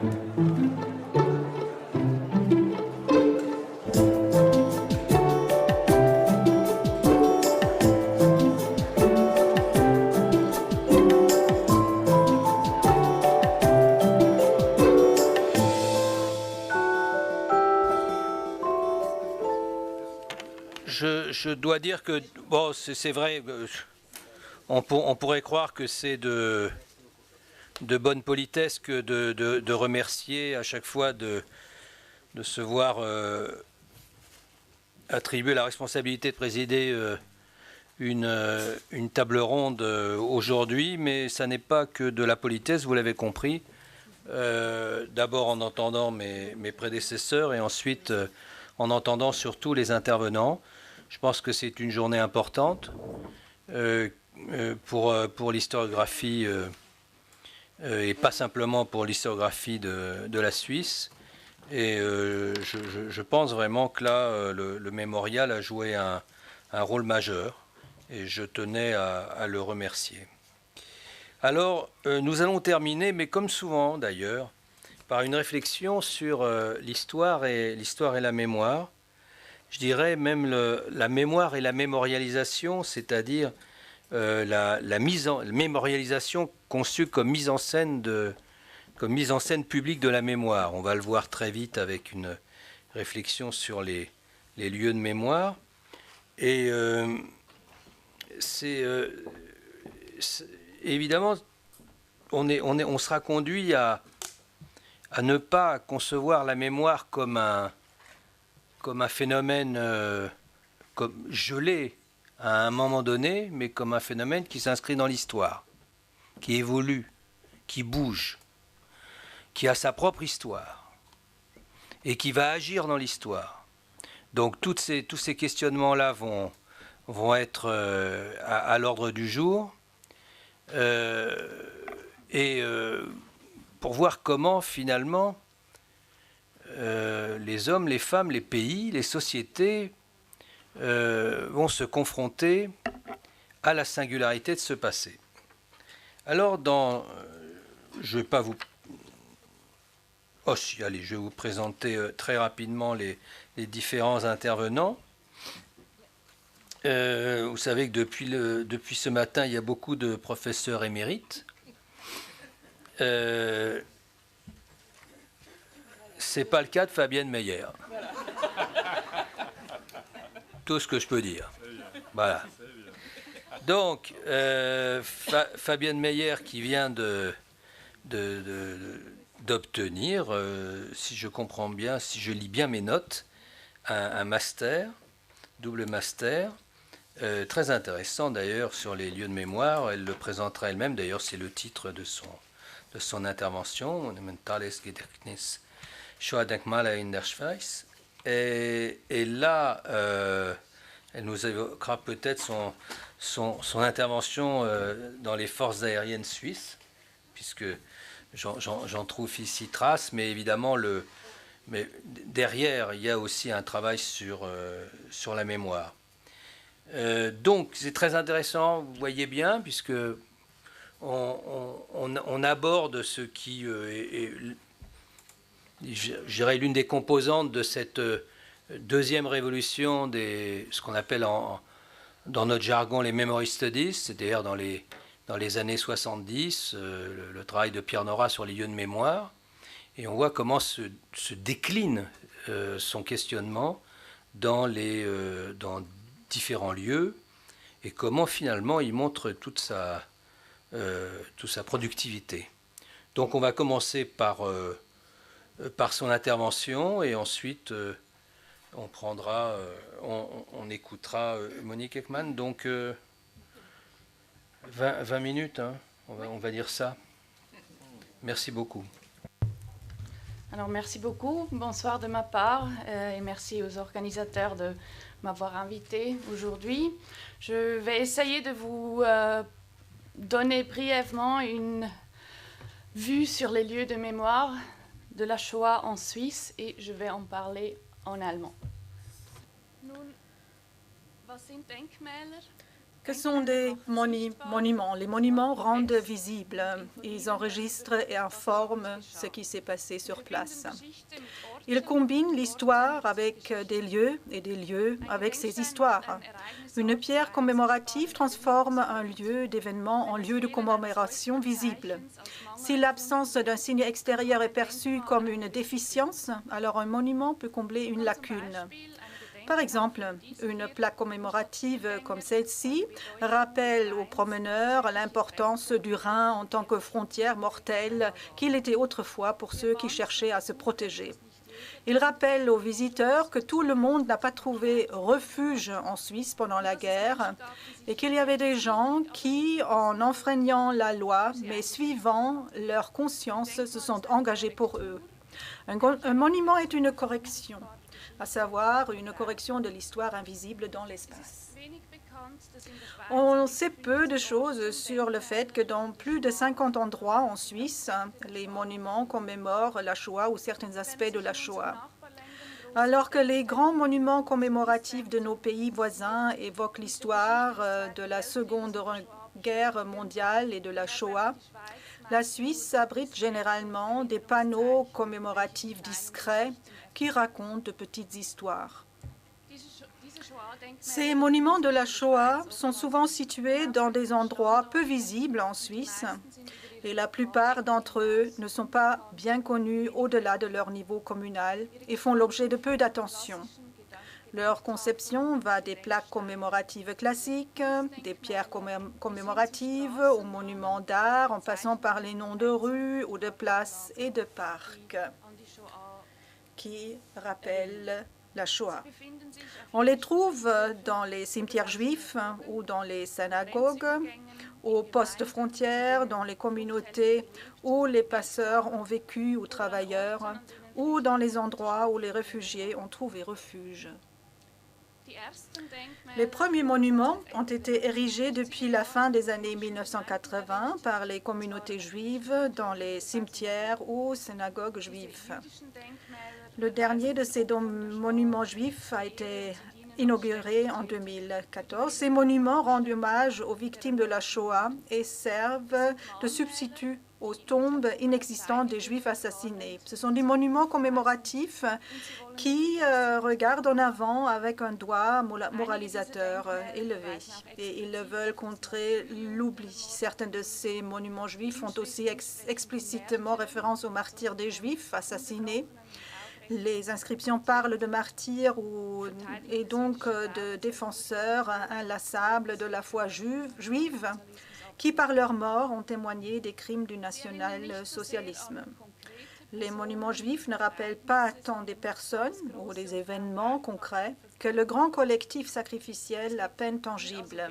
Je dois dire que, bon, c'est vrai, on pourrait croire que c'est de bonne politesse que de remercier à chaque fois de se voir attribuer la responsabilité de présider une table ronde aujourd'hui, mais ça n'est pas que de la politesse, vous l'avez compris. D'abord en entendant mes prédécesseurs et ensuite en entendant surtout les intervenants. Je pense que c'est une journée importante pour l'historiographie et pas simplement pour l'historiographie de la Suisse. Et je pense vraiment que là, le mémorial a joué un rôle majeur et je tenais à le remercier. Alors, nous allons terminer, mais comme souvent d'ailleurs, par une réflexion sur l'histoire et la mémoire. Je dirais même la mémoire et la mémorialisation, c'est-à-dire la mémorialisation conçue comme mise en scène publique de la mémoire. On va le voir très vite avec une réflexion sur les lieux de mémoire. Et évidemment, on sera conduit à ne pas concevoir la mémoire comme un phénomène comme gelé à un moment donné, mais comme un phénomène qui s'inscrit dans l'histoire, qui évolue, qui bouge, qui a sa propre histoire et qui va agir dans l'histoire. Donc tous ces questionnements-là vont être à l'ordre du jour pour voir comment finalement les hommes, les femmes, les pays, les sociétés vont se confronter à la singularité de ce passé. Alors, je ne vais pas vous... Oh si, allez, je vais vous présenter très rapidement les différents intervenants. Vous savez que depuis ce matin, il y a beaucoup de professeurs émérites. C'est pas le cas de Fabienne Meyer. Tout ce que je peux dire. Voilà. Donc, Fabienne Meyer qui vient d'obtenir, si je comprends bien, si je lis bien mes notes, un master, double master, très intéressant d'ailleurs sur les lieux de mémoire. Elle le présentera elle-même, d'ailleurs c'est le titre de son intervention, Monumentales Gedächtnis Shoah-Denkmale in der Schweiz. Et là, elle nous évoquera peut-être son intervention dans les forces aériennes suisses, puisque j'en trouve ici trace, mais évidemment, mais derrière, il y a aussi un travail sur la mémoire. Donc, c'est très intéressant, vous voyez bien, puisque on aborde ce qui est je dirais, l'une des composantes de cette deuxième révolution, ce qu'on appelle dans notre jargon les memory studies, c'est-à-dire dans les années 70, le travail de Pierre Nora sur les lieux de mémoire. Et on voit comment se décline son questionnement dans différents lieux et comment finalement il montre toute sa productivité. Donc on va commencer par son intervention et ensuite on écoutera Monique Ekman. Donc 20 minutes, hein, on va dire ça. Merci beaucoup. Alors merci beaucoup, bonsoir de ma part et merci aux organisateurs de m'avoir invité aujourd'hui. Je vais essayer de vous donner brièvement une vue sur les lieux de mémoire de la Shoah en Suisse et je vais en parler en allemand. Nun, was sind Denkmäler? Que sont des monuments? Les monuments rendent visible, ils enregistrent et informent ce qui s'est passé sur place. Ils combinent l'histoire avec des lieux et des lieux avec ces histoires. Une pierre commémorative transforme un lieu d'événement en lieu de commémoration visible. Si l'absence d'un signe extérieur est perçue comme une déficience, alors un monument peut combler une lacune. Par exemple, une plaque commémorative comme celle-ci rappelle aux promeneurs l'importance du Rhin en tant que frontière mortelle qu'il était autrefois pour ceux qui cherchaient à se protéger. Il rappelle aux visiteurs que tout le monde n'a pas trouvé refuge en Suisse pendant la guerre et qu'il y avait des gens qui, en enfreignant la loi, mais suivant leur conscience, se sont engagés pour eux. Un monument est une correction, à savoir une correction de l'histoire invisible dans l'espace. On sait peu de choses sur le fait que dans plus de 50 endroits en Suisse, les monuments commémorent la Shoah ou certains aspects de la Shoah. Alors que les grands monuments commémoratifs de nos pays voisins évoquent l'histoire de la Seconde Guerre mondiale et de la Shoah, la Suisse abrite généralement des panneaux commémoratifs discrets qui racontent de petites histoires. Ces monuments de la Shoah sont souvent situés dans des endroits peu visibles en Suisse et la plupart d'entre eux ne sont pas bien connus au-delà de leur niveau communal et font l'objet de peu d'attention. Leur conception va des plaques commémoratives classiques, des pierres commémoratives, aux monuments d'art, en passant par les noms de rues ou de places et de parcs qui rappellent la Shoah. On les trouve dans les cimetières juifs ou dans les synagogues, aux postes frontières, dans les communautés où les passeurs ont vécu ou travailleurs, ou dans les endroits où les réfugiés ont trouvé refuge. Les premiers monuments ont été érigés depuis la fin des années 1980 par les communautés juives dans les cimetières ou synagogues juives. Le dernier de ces monuments juifs a été inauguré en 2014. Ces monuments rendent hommage aux victimes de la Shoah et servent de substitut aux tombes inexistantes des Juifs assassinés. Ce sont des monuments commémoratifs qui regardent en avant avec un doigt moralisateur élevé et ils veulent contrer l'oubli. Certains de ces monuments juifs font aussi explicitement référence aux martyrs des Juifs assassinés. Les inscriptions parlent de martyrs et donc de défenseurs inlassables de la foi juive qui, par leur mort, ont témoigné des crimes du national-socialisme. Les monuments juifs ne rappellent pas tant des personnes ou des événements concrets que le grand collectif sacrificiel à peine tangible.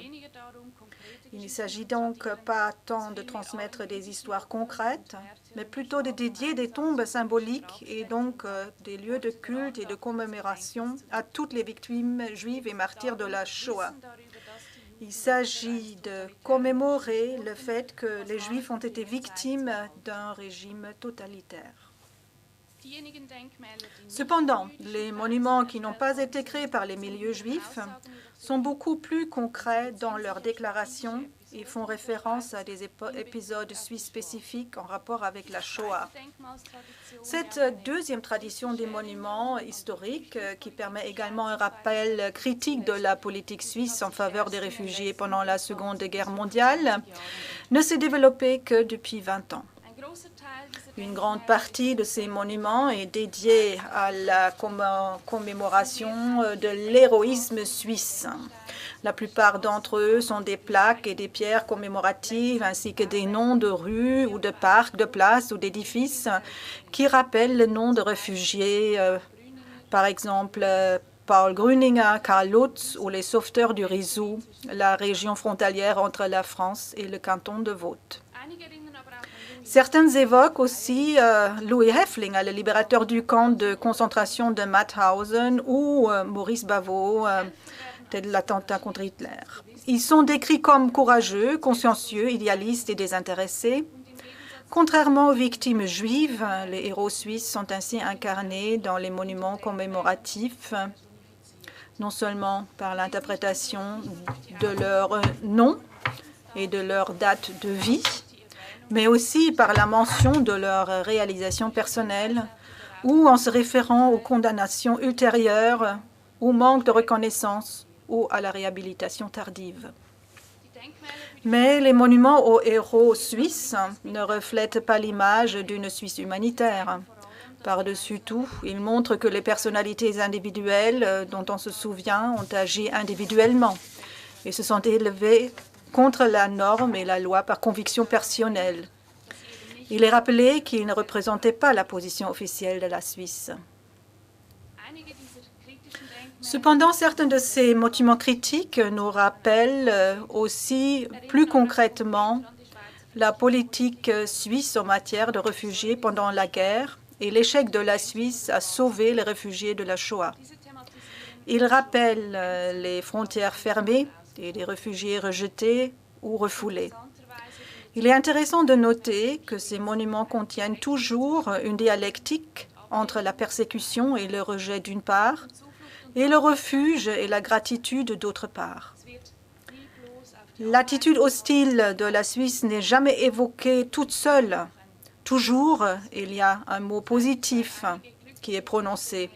Il ne s'agit donc pas tant de transmettre des histoires concrètes, mais plutôt de dédier des tombes symboliques et donc des lieux de culte et de commémoration à toutes les victimes juives et martyrs de la Shoah. Il s'agit de commémorer le fait que les Juifs ont été victimes d'un régime totalitaire. Cependant, les monuments qui n'ont pas été créés par les milieux juifs sont beaucoup plus concrets dans leurs déclarations et font référence à des épisodes suisses spécifiques en rapport avec la Shoah. Cette deuxième tradition des monuments historiques, qui permet également un rappel critique de la politique suisse en faveur des réfugiés pendant la Seconde Guerre mondiale, ne s'est développée que depuis 20 ans. Une grande partie de ces monuments est dédiée à la commémoration de l'héroïsme suisse. La plupart d'entre eux sont des plaques et des pierres commémoratives ainsi que des noms de rues ou de parcs, de places ou d'édifices qui rappellent le nom de réfugiés, par exemple Paul Grüninger, Karl Lutz ou les sauveteurs du Rizou, la région frontalière entre la France et le canton de Vaud. Certains évoquent aussi Louis Häftling, le libérateur du camp de concentration de Mauthausen, ou Maurice Bavaud, de l'attentat contre Hitler. Ils sont décrits comme courageux, consciencieux, idéalistes et désintéressés. Contrairement aux victimes juives, les héros suisses sont ainsi incarnés dans les monuments commémoratifs non seulement par l'interprétation de leur nom et de leur date de vie, mais aussi par la mention de leur réalisation personnelle ou en se référant aux condamnations ultérieures, au manque de reconnaissance ou à la réhabilitation tardive. Mais les monuments aux héros suisses ne reflètent pas l'image d'une Suisse humanitaire. Par-dessus tout, ils montrent que les personnalités individuelles dont on se souvient ont agi individuellement et se sont élevées contre la norme et la loi par conviction personnelle. Il est rappelé qu'ils ne représentaient pas la position officielle de la Suisse. Cependant, certains de ces monuments critiques nous rappellent aussi plus concrètement la politique suisse en matière de réfugiés pendant la guerre et l'échec de la Suisse à sauver les réfugiés de la Shoah. Ils rappellent les frontières fermées et les réfugiés rejetés ou refoulés. Il est intéressant de noter que ces monuments contiennent toujours une dialectique entre la persécution et le rejet d'une part, et le refuge et la gratitude d'autre part. L'attitude hostile de la Suisse n'est jamais évoquée toute seule. Toujours, il y a un mot positif qui est prononcé.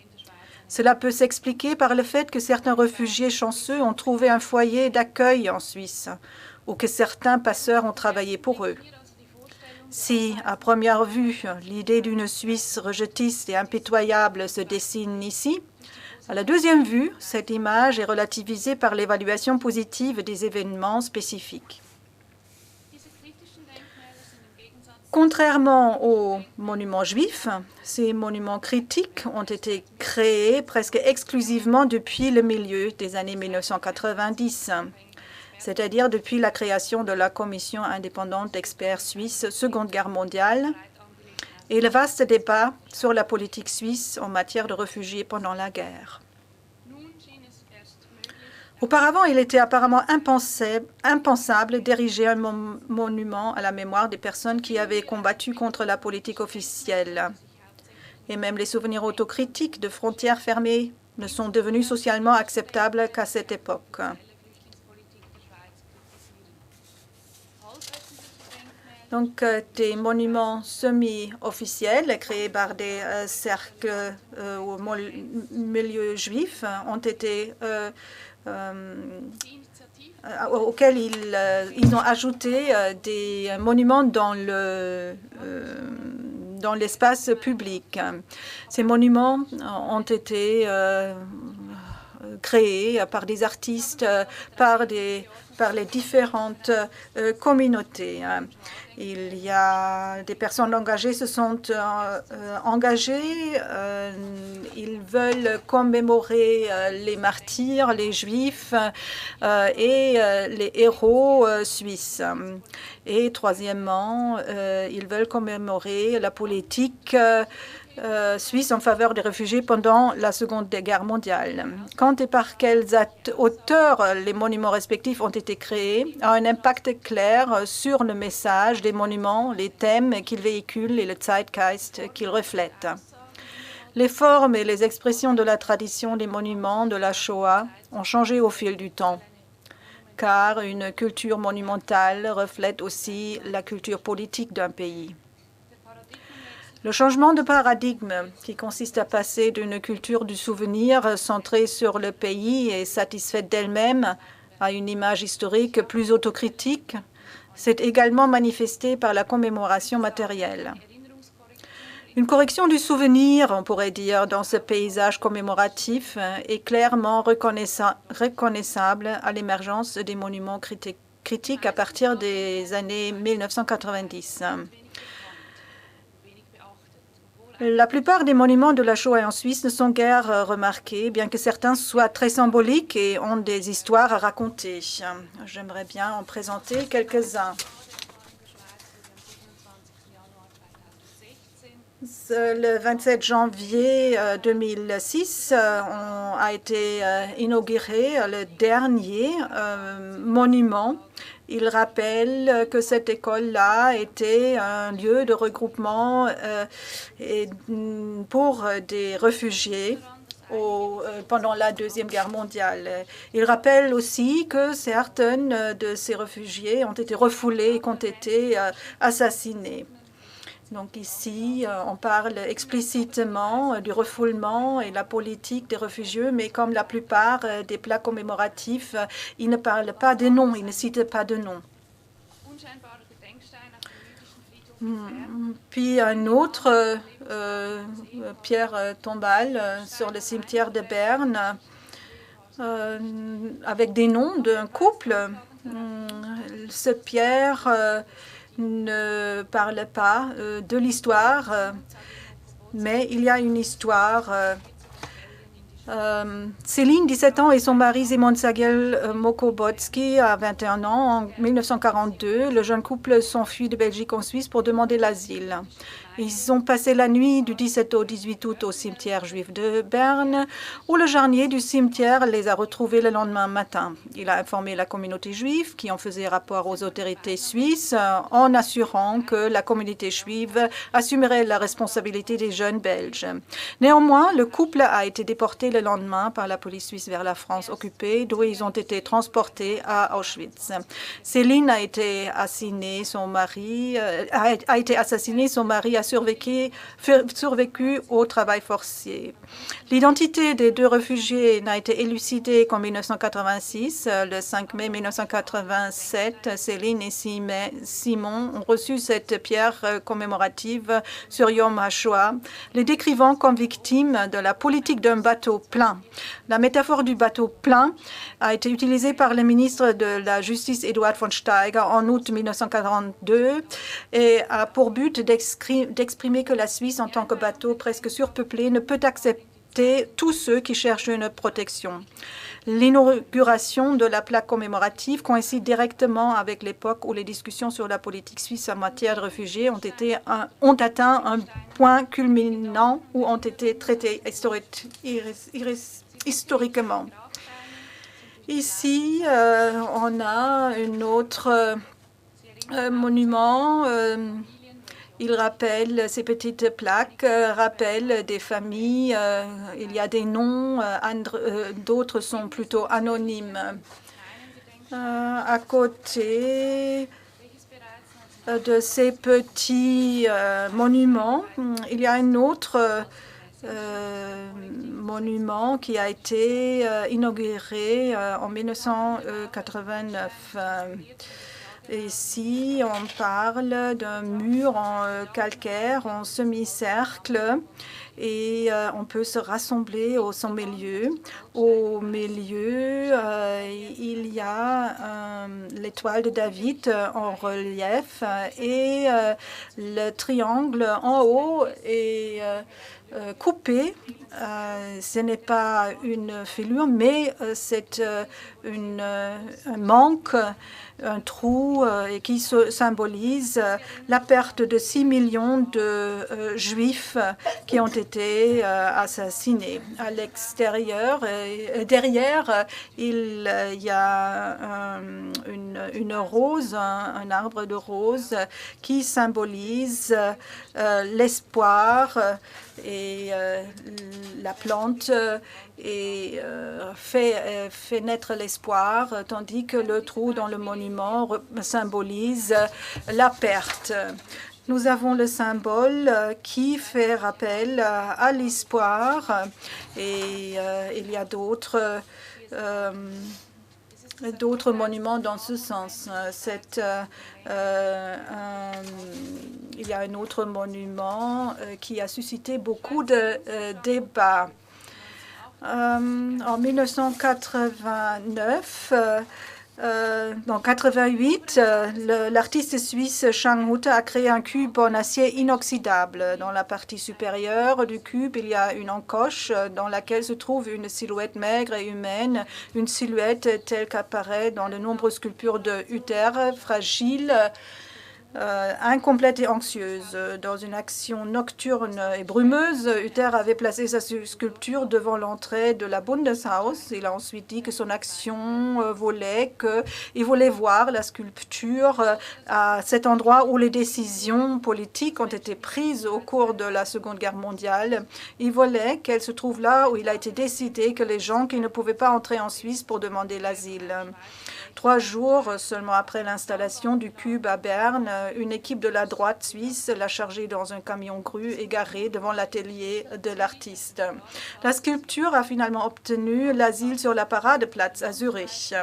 Cela peut s'expliquer par le fait que certains réfugiés chanceux ont trouvé un foyer d'accueil en Suisse ou que certains passeurs ont travaillé pour eux. Si, à première vue, l'idée d'une Suisse rejetiste et impitoyable se dessine ici, à la deuxième vue, cette image est relativisée par l'évaluation positive des événements spécifiques. Contrairement aux monuments juifs, ces monuments critiques ont été créés presque exclusivement depuis le milieu des années 1990, c'est-à-dire depuis la création de la Commission indépendante d'experts suisses Seconde Guerre mondiale et le vaste débat sur la politique suisse en matière de réfugiés pendant la guerre. Auparavant, il était apparemment impensable d'ériger un monument à la mémoire des personnes qui avaient combattu contre la politique officielle. Et même les souvenirs autocritiques de frontières fermées ne sont devenus socialement acceptables qu'à cette époque. Donc, des monuments semi-officiels créés par des cercles au milieu juif ont été auxquels ils ont ajouté des monuments dans l'espace public. Ces monuments ont été créés par des artistes, par les différentes communautés. Il y a des personnes engagées se sont engagées. Ils veulent commémorer les martyrs, les juifs et les héros suisses. Et troisièmement, ils veulent commémorer la politique suisse en faveur des réfugiés pendant la Seconde Guerre mondiale. Quand et par quelles auteurs les monuments respectifs ont été créés a un impact clair sur le message des monuments, les thèmes qu'ils véhiculent et le zeitgeist qu'ils reflètent. Les formes et les expressions de la tradition des monuments de la Shoah ont changé au fil du temps, car une culture monumentale reflète aussi la culture politique d'un pays. Le changement de paradigme, qui consiste à passer d'une culture du souvenir centrée sur le pays et satisfaite d'elle-même à une image historique plus autocritique, s'est également manifesté par la commémoration matérielle. Une correction du souvenir, on pourrait dire, dans ce paysage commémoratif est clairement reconnaissable à l'émergence des monuments critiques à partir des années 1990. La plupart des monuments de la Shoah en Suisse ne sont guère remarqués, bien que certains soient très symboliques et ont des histoires à raconter. J'aimerais bien en présenter quelques-uns. Le 27 janvier 2006 a été inauguré le dernier monument. Il rappelle que cette école-là était un lieu de regroupement pour des réfugiés pendant la Deuxième Guerre mondiale. Il rappelle aussi que certains de ces réfugiés ont été refoulés et qu'ont été assassinés. Donc ici, on parle explicitement du refoulement et la politique des réfugiés, mais comme la plupart des plaques commémoratifs, ils ne parlent pas de noms, ils ne citent pas de noms. Puis un autre pierre tombale sur le cimetière de Berne avec des noms d'un couple. Ce pierre ne parle pas de l'histoire, mais il y a une histoire. Céline, 17 ans, et son mari Simon Sagel-Mokobotski, à 21 ans, en 1942. Le jeune couple s'enfuit de Belgique en Suisse pour demander l'asile. Ils ont passé la nuit du 17 au 18 août au cimetière juif de Berne, où le jardinier du cimetière les a retrouvés le lendemain matin. Il a informé la communauté juive, qui en faisait rapport aux autorités suisses, en assurant que la communauté juive assumerait la responsabilité des jeunes Belges. Néanmoins, le couple a été déporté le lendemain par la police suisse vers la France occupée, d'où ils ont été transportés à Auschwitz. Céline a été assassinée, son mari a survécu au travail forcé. L'identité des deux réfugiés n'a été élucidée qu'en 1986. Le 5 mai 1987, Céline et Simon ont reçu cette pierre commémorative sur Yom HaShoah, les décrivant comme victimes de la politique d'un bateau plein. La métaphore du bateau plein a été utilisée par le ministre de la Justice, Eduard von Steiger, en août 1942 et a pour but d'exprimer que la Suisse, en tant que bateau presque surpeuplé, ne peut accepter tous ceux qui cherchent une protection. L'inauguration de la plaque commémorative coïncide directement avec l'époque où les discussions sur la politique suisse en matière de réfugiés ont atteint un point culminant où ont été traités historiquement. Ici, on a un autre monument. Il rappelle, ces petites plaques rappellent des familles. Il y a des noms, d'autres sont plutôt anonymes. À côté de ces petits monuments, il y a un autre monument qui a été inauguré en 1989. Ici, on parle d'un mur en calcaire, en semi-cercle, et on peut se rassembler au son milieu. Au milieu, il y a l'étoile de David en relief et le triangle en haut est coupé. Ce n'est pas une fêlure, mais c'est un manque, un trou qui symbolise la perte de 6 millions de juifs qui ont été assassinés. À l'extérieur, derrière, il y a une rose, un arbre de rose qui symbolise l'espoir et la plante fait naître l'espoir, tandis que le trou dans le monument symbolise la perte. Nous avons le symbole qui fait rappel à l'espoir et il y a d'autres monuments dans ce sens. Il y a un autre monument qui a suscité beaucoup de débats. En 1989, en 1988, l'artiste suisse Chang Hutte a créé un cube en acier inoxydable. Dans la partie supérieure du cube, il y a une encoche dans laquelle se trouve une silhouette maigre et humaine, une silhouette telle qu'apparaît dans de nombreuses sculptures de Hutter, fragile, incomplète et anxieuse. Dans une action nocturne et brumeuse, Uther avait placé sa sculpture devant l'entrée de la Bundeshaus. Il a ensuite dit que son action voulait qu'il voulait voir la sculpture à cet endroit où les décisions politiques ont été prises au cours de la Seconde Guerre mondiale. Il voulait qu'elle se trouve là où il a été décidé que les gens qui ne pouvaient pas entrer en Suisse pour demander l'asile. 3 jours seulement après l'installation du cube à Berne, une équipe de la droite suisse l'a chargé dans un camion grue égaré devant l'atelier de l'artiste. La sculpture a finalement obtenu l'asile sur la Paradeplatz à Zurich.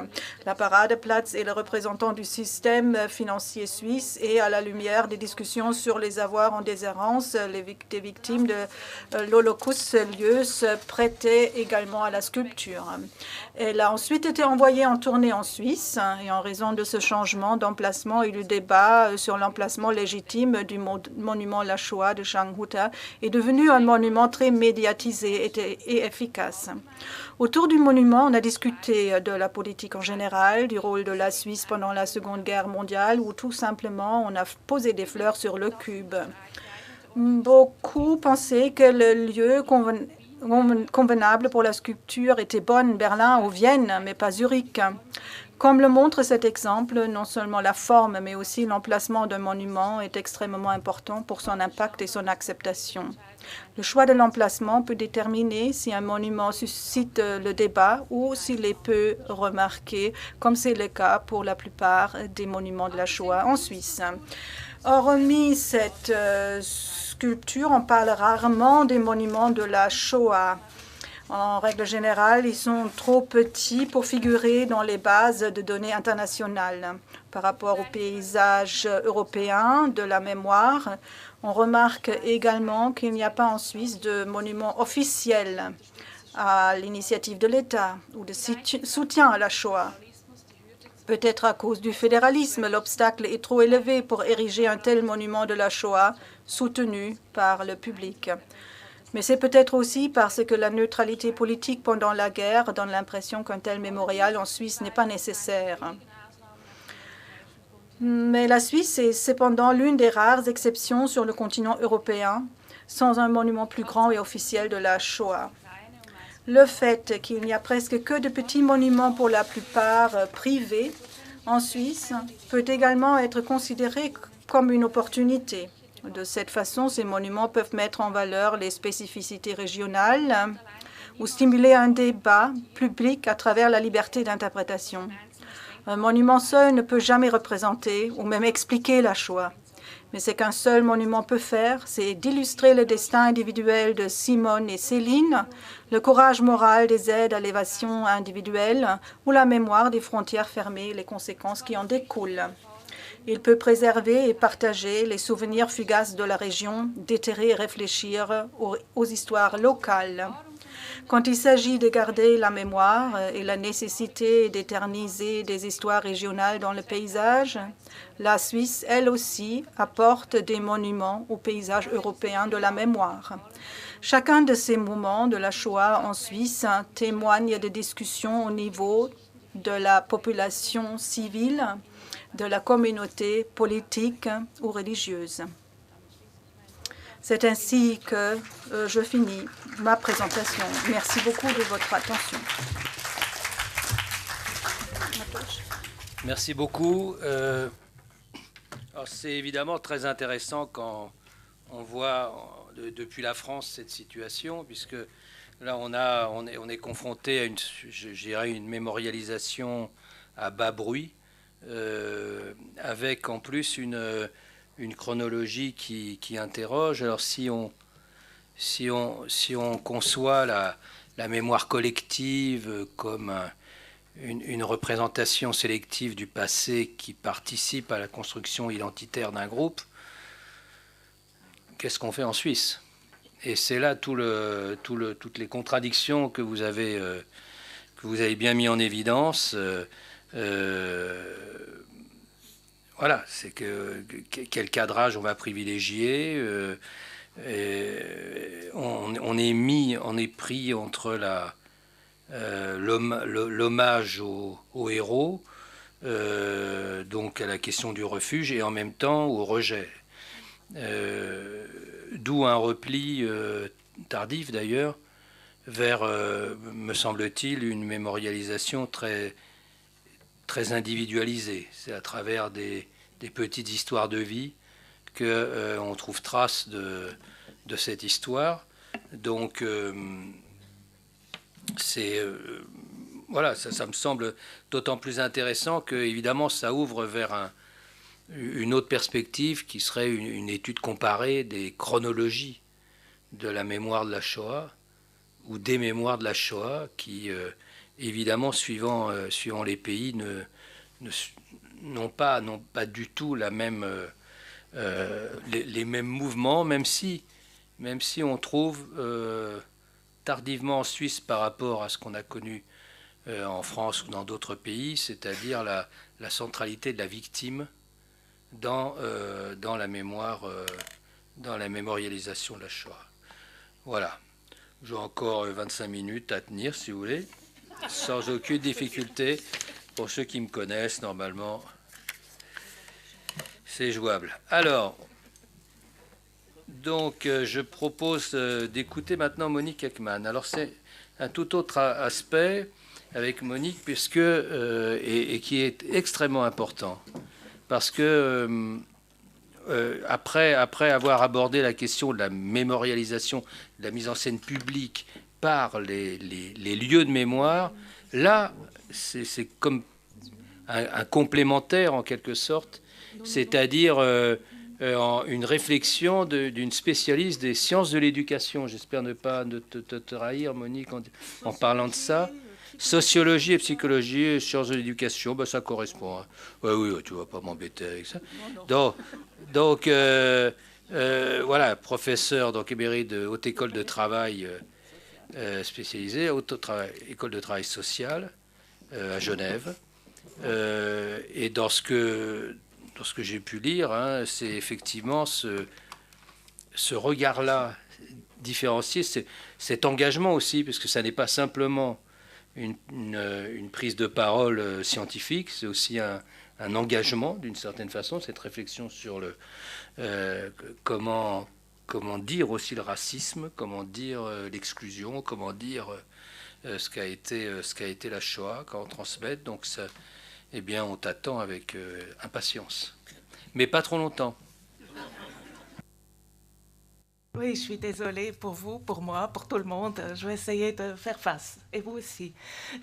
La Paradeplatz est le représentant du système financier suisse et à la lumière des discussions sur les avoirs en déshérence, des victimes de l'Holocauste lieu se prêtaient également à la sculpture. Elle a ensuite été envoyée en tournée en Suisse et en raison de ce changement d'emplacement et du débat sur l'emplacement légitime du monument La Shoah de Schanghuter est devenu un monument très médiatisé et efficace. Autour du monument, on a discuté de la politique en général, du rôle de la Suisse pendant la Seconde Guerre mondiale ou tout simplement on a posé des fleurs sur le cube. Beaucoup pensaient que le lieu convenable pour la sculpture était Bonn, Berlin ou Vienne, mais pas Zurich. Comme le montre cet exemple, non seulement la forme, mais aussi l'emplacement d'un monument est extrêmement important pour son impact et son acceptation. Le choix de l'emplacement peut déterminer si un monument suscite le débat ou s'il est peu remarqué, comme c'est le cas pour la plupart des monuments de la Shoah en Suisse. Hormis cette sculpture, on parle rarement des monuments de la Shoah. En règle générale, ils sont trop petits pour figurer dans les bases de données internationales. Par rapport au paysage européen de la mémoire, on remarque également qu'il n'y a pas en Suisse de monument officiel à l'initiative de l'État ou de soutien à la Shoah. Peut-être à cause du fédéralisme, l'obstacle est trop élevé pour ériger un tel monument de la Shoah soutenu par le public. Mais c'est peut-être aussi parce que la neutralité politique pendant la guerre donne l'impression qu'un tel mémorial en Suisse n'est pas nécessaire. Mais la Suisse est cependant l'une des rares exceptions sur le continent européen sans un monument plus grand et officiel de la Shoah. Le fait qu'il n'y a presque que de petits monuments pour la plupart privés en Suisse peut également être considéré comme une opportunité. De cette façon, ces monuments peuvent mettre en valeur les spécificités régionales ou stimuler un débat public à travers la liberté d'interprétation. Un monument seul ne peut jamais représenter ou même expliquer la Shoah. Mais ce qu'un seul monument peut faire, c'est d'illustrer le destin individuel de Simone et Céline, le courage moral des aides à l'évasion individuelle ou la mémoire des frontières fermées et les conséquences qui en découlent. Il peut préserver et partager les souvenirs fugaces de la région, déterrer et réfléchir aux histoires locales. Quand il s'agit de garder la mémoire et la nécessité d'éterniser des histoires régionales dans le paysage, la Suisse, elle aussi, apporte des monuments au paysage européen de la mémoire. Chacun de ces moments de la Shoah en Suisse témoigne de discussions au niveau de la population civile, de la communauté politique ou religieuse. C'est ainsi que je finis ma présentation. Merci beaucoup de votre attention. Merci beaucoup. C'est évidemment très intéressant quand on voit depuis la France cette situation, puisque là on est confronté à une mémorialisation à bas bruit, avec en plus une chronologie qui interroge. Alors si on conçoit la mémoire collective comme une représentation sélective du passé qui participe à la construction identitaire d'un groupe, qu'est-ce qu'on fait en Suisse? Et c'est là toutes les contradictions que vous avez bien mis en évidence. Voilà, c'est quel cadrage on va privilégier. On est pris entre l'hommage aux héros, donc à la question du refuge et en même temps au rejet. D'où un repli tardif d'ailleurs vers, me semble-t-il, une mémorialisation très, très individualisée. C'est à travers des petites histoires de vie qu'on trouve trace de cette histoire. Donc, voilà, ça me semble d'autant plus intéressant que, évidemment, ça ouvre vers une autre perspective qui serait une étude comparée des chronologies de la mémoire de la Shoah ou des mémoires de la Shoah qui, évidemment, suivant les pays, n'ont pas du tout la même, les mêmes mouvements, même si on trouve tardivement en Suisse par rapport à ce qu'on a connu en France ou dans d'autres pays, c'est-à-dire la centralité de la victime dans la mémoire, dans la mémorialisation de la Shoah. Voilà. J'ai encore 25 minutes à tenir, si vous voulez, sans aucune difficulté. Pour ceux qui me connaissent, normalement, c'est jouable. Alors, donc, je propose d'écouter maintenant Monique Ekman. Alors, c'est un tout autre aspect avec Monique, puisque, et qui est extrêmement important, parce que après avoir abordé la question de la mémorialisation, de la mise en scène publique par les lieux de mémoire, là, c'est comme un complémentaire en quelque sorte, c'est-à-dire une réflexion d'une spécialiste des sciences de l'éducation. J'espère ne pas te trahir, Monique, en parlant de ça. Sociologie et psychologie et sciences de l'éducation, ben, ça correspond. Hein. Oui, tu ne vas pas m'embêter avec ça. Donc voilà, professeur donc émérite de Haute École de Travail spécialisée, École de Travail Social à Genève. Et dans ce que j'ai pu lire, hein, c'est effectivement ce regard-là différencié, cet engagement aussi, parce que ça n'est pas simplement une prise de parole scientifique, c'est aussi un engagement d'une certaine façon, cette réflexion sur comment dire aussi le racisme, comment dire l'exclusion, comment dire ce qu'a été la Shoah, quand on transmet. Donc ça, eh bien, on t'attend avec impatience, mais pas trop longtemps. Oui, je suis désolée pour vous, pour moi, pour tout le monde. Je vais essayer de faire face, et vous aussi.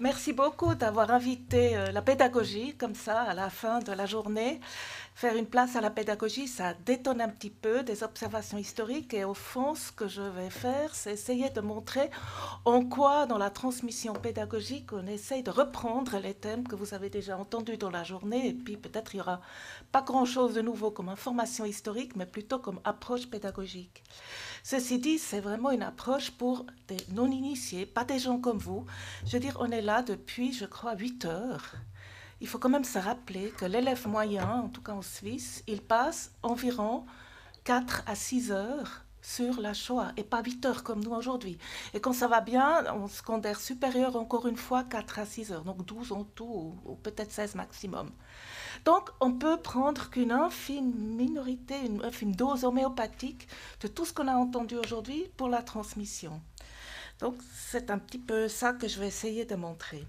Merci beaucoup d'avoir invité la pédagogie, comme ça, à la fin de la journée. Faire une place à la pédagogie, ça détonne un petit peu des observations historiques. Et au fond, ce que je vais faire, c'est essayer de montrer en quoi, dans la transmission pédagogique, on essaye de reprendre les thèmes que vous avez déjà entendus dans la journée. Et puis peut-être il n'y aura pas grand-chose de nouveau comme information historique, mais plutôt comme approche pédagogique. Ceci dit, c'est vraiment une approche pour des non-initiés, pas des gens comme vous. Je veux dire, on est là depuis, je crois, 8 heures. Il faut quand même se rappeler que l'élève moyen, en tout cas en Suisse, il passe environ 4 à 6 heures sur la Shoah, et pas 8 heures comme nous aujourd'hui. Et quand ça va bien, en secondaire supérieur, encore une fois, 4 à 6 heures, donc 12 en tout, ou peut-être 16 maximum. Donc, on peut prendre qu'une infime minorité, une infime dose homéopathique de tout ce qu'on a entendu aujourd'hui pour la transmission. Donc, c'est un petit peu ça que je vais essayer de montrer.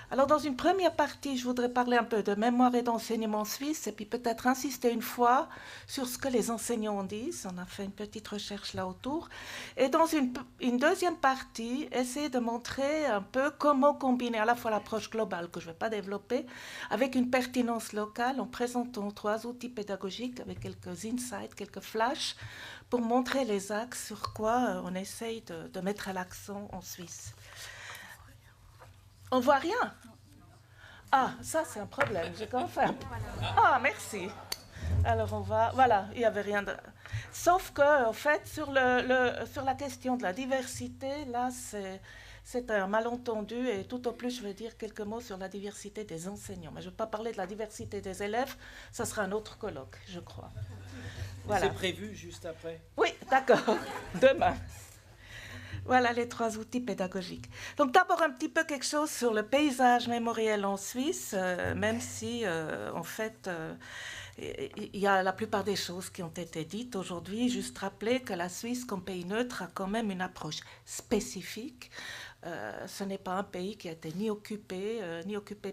Alors, dans une première partie, je voudrais parler un peu de mémoire et d'enseignement suisse, et puis peut-être insister une fois sur ce que les enseignants disent. On a fait une petite recherche là autour. Et dans une deuxième partie, essayer de montrer un peu comment combiner à la fois l'approche globale, que je ne vais pas développer, avec une pertinence locale, en présentant 3 outils pédagogiques avec quelques insights, quelques flashs, pour montrer les axes sur quoi on essaye de mettre l'accent en Suisse. On ne voit rien. Ah, ça c'est un problème, je confirme. Ah, merci. Alors on va... Voilà, il n'y avait rien de... Sauf que, en fait, sur la question de la diversité, là, c'est un malentendu, et tout au plus, je vais dire quelques mots sur la diversité des enseignants. Mais je ne vais pas parler de la diversité des élèves, ça sera un autre colloque, je crois. Voilà. C'est prévu juste après? Oui, d'accord. Demain. Voilà les 3 outils pédagogiques. Donc d'abord un petit peu quelque chose sur le paysage mémoriel en Suisse, même si en fait il y a la plupart des choses qui ont été dites aujourd'hui. Juste rappeler que la Suisse comme pays neutre a quand même une approche spécifique. Ce n'est pas un pays qui a été ni occupé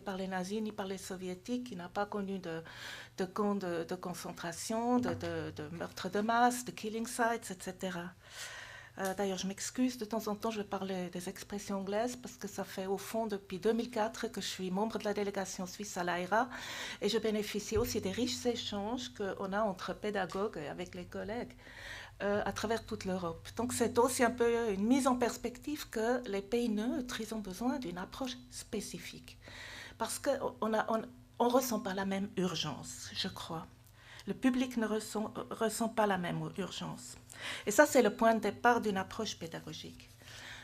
par les nazis, ni par les soviétiques, qui n'a pas connu de camps de concentration, de meurtres de masse, de killing sites, etc. D'ailleurs, je m'excuse, de temps en temps, je vais parler des expressions anglaises parce que ça fait au fond depuis 2004 que je suis membre de la délégation suisse à l'AERA et je bénéficie aussi des riches échanges qu'on a entre pédagogues et avec les collègues à travers toute l'Europe. Donc c'est aussi un peu une mise en perspective que les pays neutres, ils ont besoin d'une approche spécifique parce qu'on ne ressent pas la même urgence, je crois. Le public ne ressent pas la même urgence. Et ça, c'est le point de départ d'une approche pédagogique.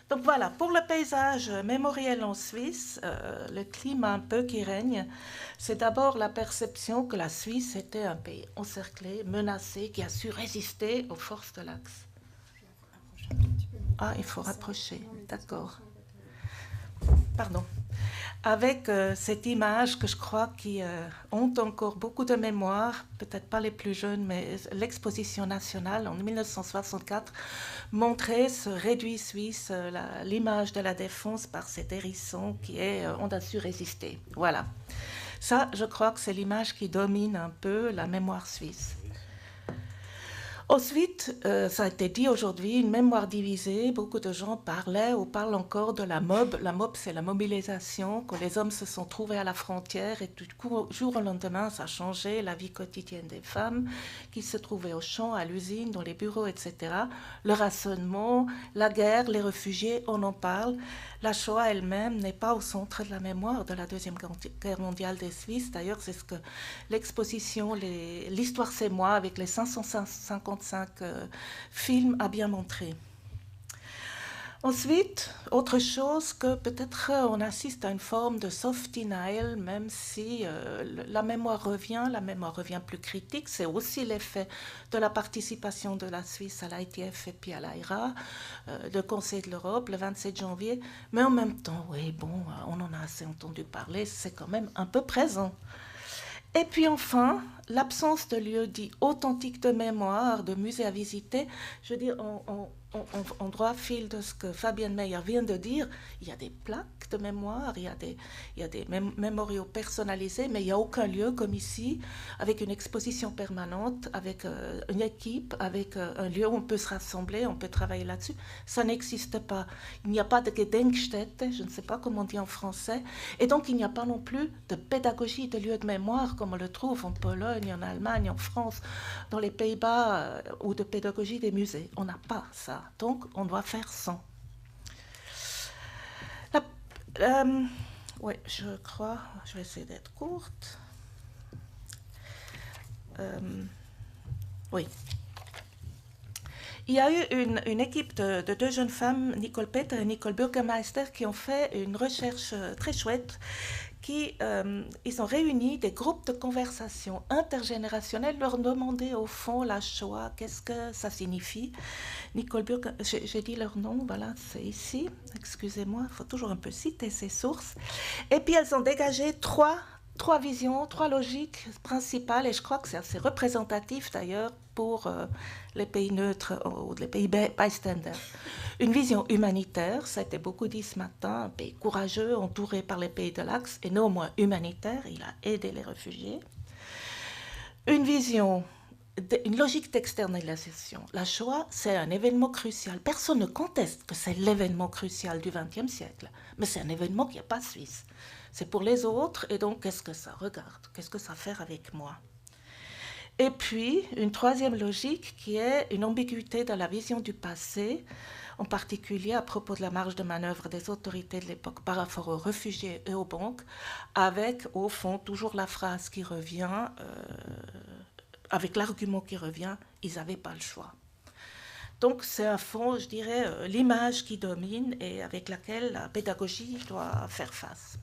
Donc voilà, pour le paysage mémoriel en Suisse, le climat un peu qui règne, c'est d'abord la perception que la Suisse était un pays encerclé, menacé, qui a su résister aux forces de l'Axe. Ah, il faut rapprocher, d'accord. Pardon. Avec cette image que je crois qui ont encore beaucoup de mémoire, peut-être pas les plus jeunes, mais l'exposition nationale en 1964 montrait ce réduit suisse, l'image de la défense par cet hérisson qui est « on a su résister ». Voilà. Ça, je crois que c'est l'image qui domine un peu la mémoire suisse. Ensuite, ça a été dit aujourd'hui, une mémoire divisée. Beaucoup de gens parlaient ou parlent encore de la MOB. La MOB, c'est la mobilisation, que les hommes se sont trouvés à la frontière et du coup, jour au lendemain, ça a changé la vie quotidienne des femmes qui se trouvaient aux champs, à l'usine, dans les bureaux, etc. Le rationnement, la guerre, les réfugiés, on en parle. La Shoah elle-même n'est pas au centre de la mémoire de la Deuxième Guerre mondiale des Suisses. D'ailleurs, c'est ce que l'exposition « L'histoire c'est moi » avec les 555 films a bien montré. Ensuite, autre chose que peut-être on assiste à une forme de soft denial, même si la mémoire revient plus critique. C'est aussi l'effet de la participation de la Suisse à l'ITF et puis à l'AERA, le Conseil de l'Europe, le 27 janvier. Mais en même temps, oui, bon, on en a assez entendu parler, c'est quand même un peu présent. Et puis enfin, l'absence de lieux dits authentiques de mémoire, de musées à visiter. Je veux dire, en droit fil de ce que Fabienne Meyer vient de dire, il y a des plaques de mémoire, il y a des mémoriaux personnalisés, mais il n'y a aucun lieu comme ici, avec une exposition permanente, avec une équipe, avec un lieu où on peut se rassembler, on peut travailler là-dessus. Ça n'existe pas. Il n'y a pas de Gedenkstätte, je ne sais pas comment on dit en français, et donc il n'y a pas non plus de pédagogie de lieux de mémoire comme on le trouve en Pologne, en Allemagne, en France, dans les Pays-Bas, ou de pédagogie des musées. On n'a pas ça. Donc, on doit faire sans. Oui, je crois, je vais essayer d'être courte. Oui. Il y a eu une équipe de 2 jeunes femmes, Nicole Peter et Nicole Bürgermeister, qui ont fait une recherche très chouette. Ils ont réuni des groupes de conversation intergénérationnels, leur demander au fond la Shoah, qu'est-ce que ça signifie. Nicole Burke, j'ai dit leur nom, voilà, c'est ici, excusez-moi, il faut toujours un peu citer ces sources. Et puis elles ont dégagé trois visions, 3 logiques principales, et je crois que c'est assez représentatif d'ailleurs pour les pays neutres ou les pays bystanders. Une vision humanitaire, ça a été beaucoup dit ce matin, un pays courageux, entouré par les pays de l'Axe, et néanmoins humanitaire, il a aidé les réfugiés. Une vision, une logique d'externalisation. La Shoah, c'est un événement crucial. Personne ne conteste que c'est l'événement crucial du XXe siècle, mais c'est un événement qui n'est pas suisse. C'est pour les autres, et donc qu'est-ce que ça regarde? Qu'est-ce que ça fait avec moi? Et puis, une 3e logique qui est une ambiguïté dans la vision du passé, en particulier à propos de la marge de manœuvre des autorités de l'époque par rapport aux réfugiés et aux banques, avec, au fond, toujours la phrase qui revient, avec l'argument qui revient, ils n'avaient pas le choix. Donc, c'est à fond, je dirais, l'image qui domine et avec laquelle la pédagogie doit faire face.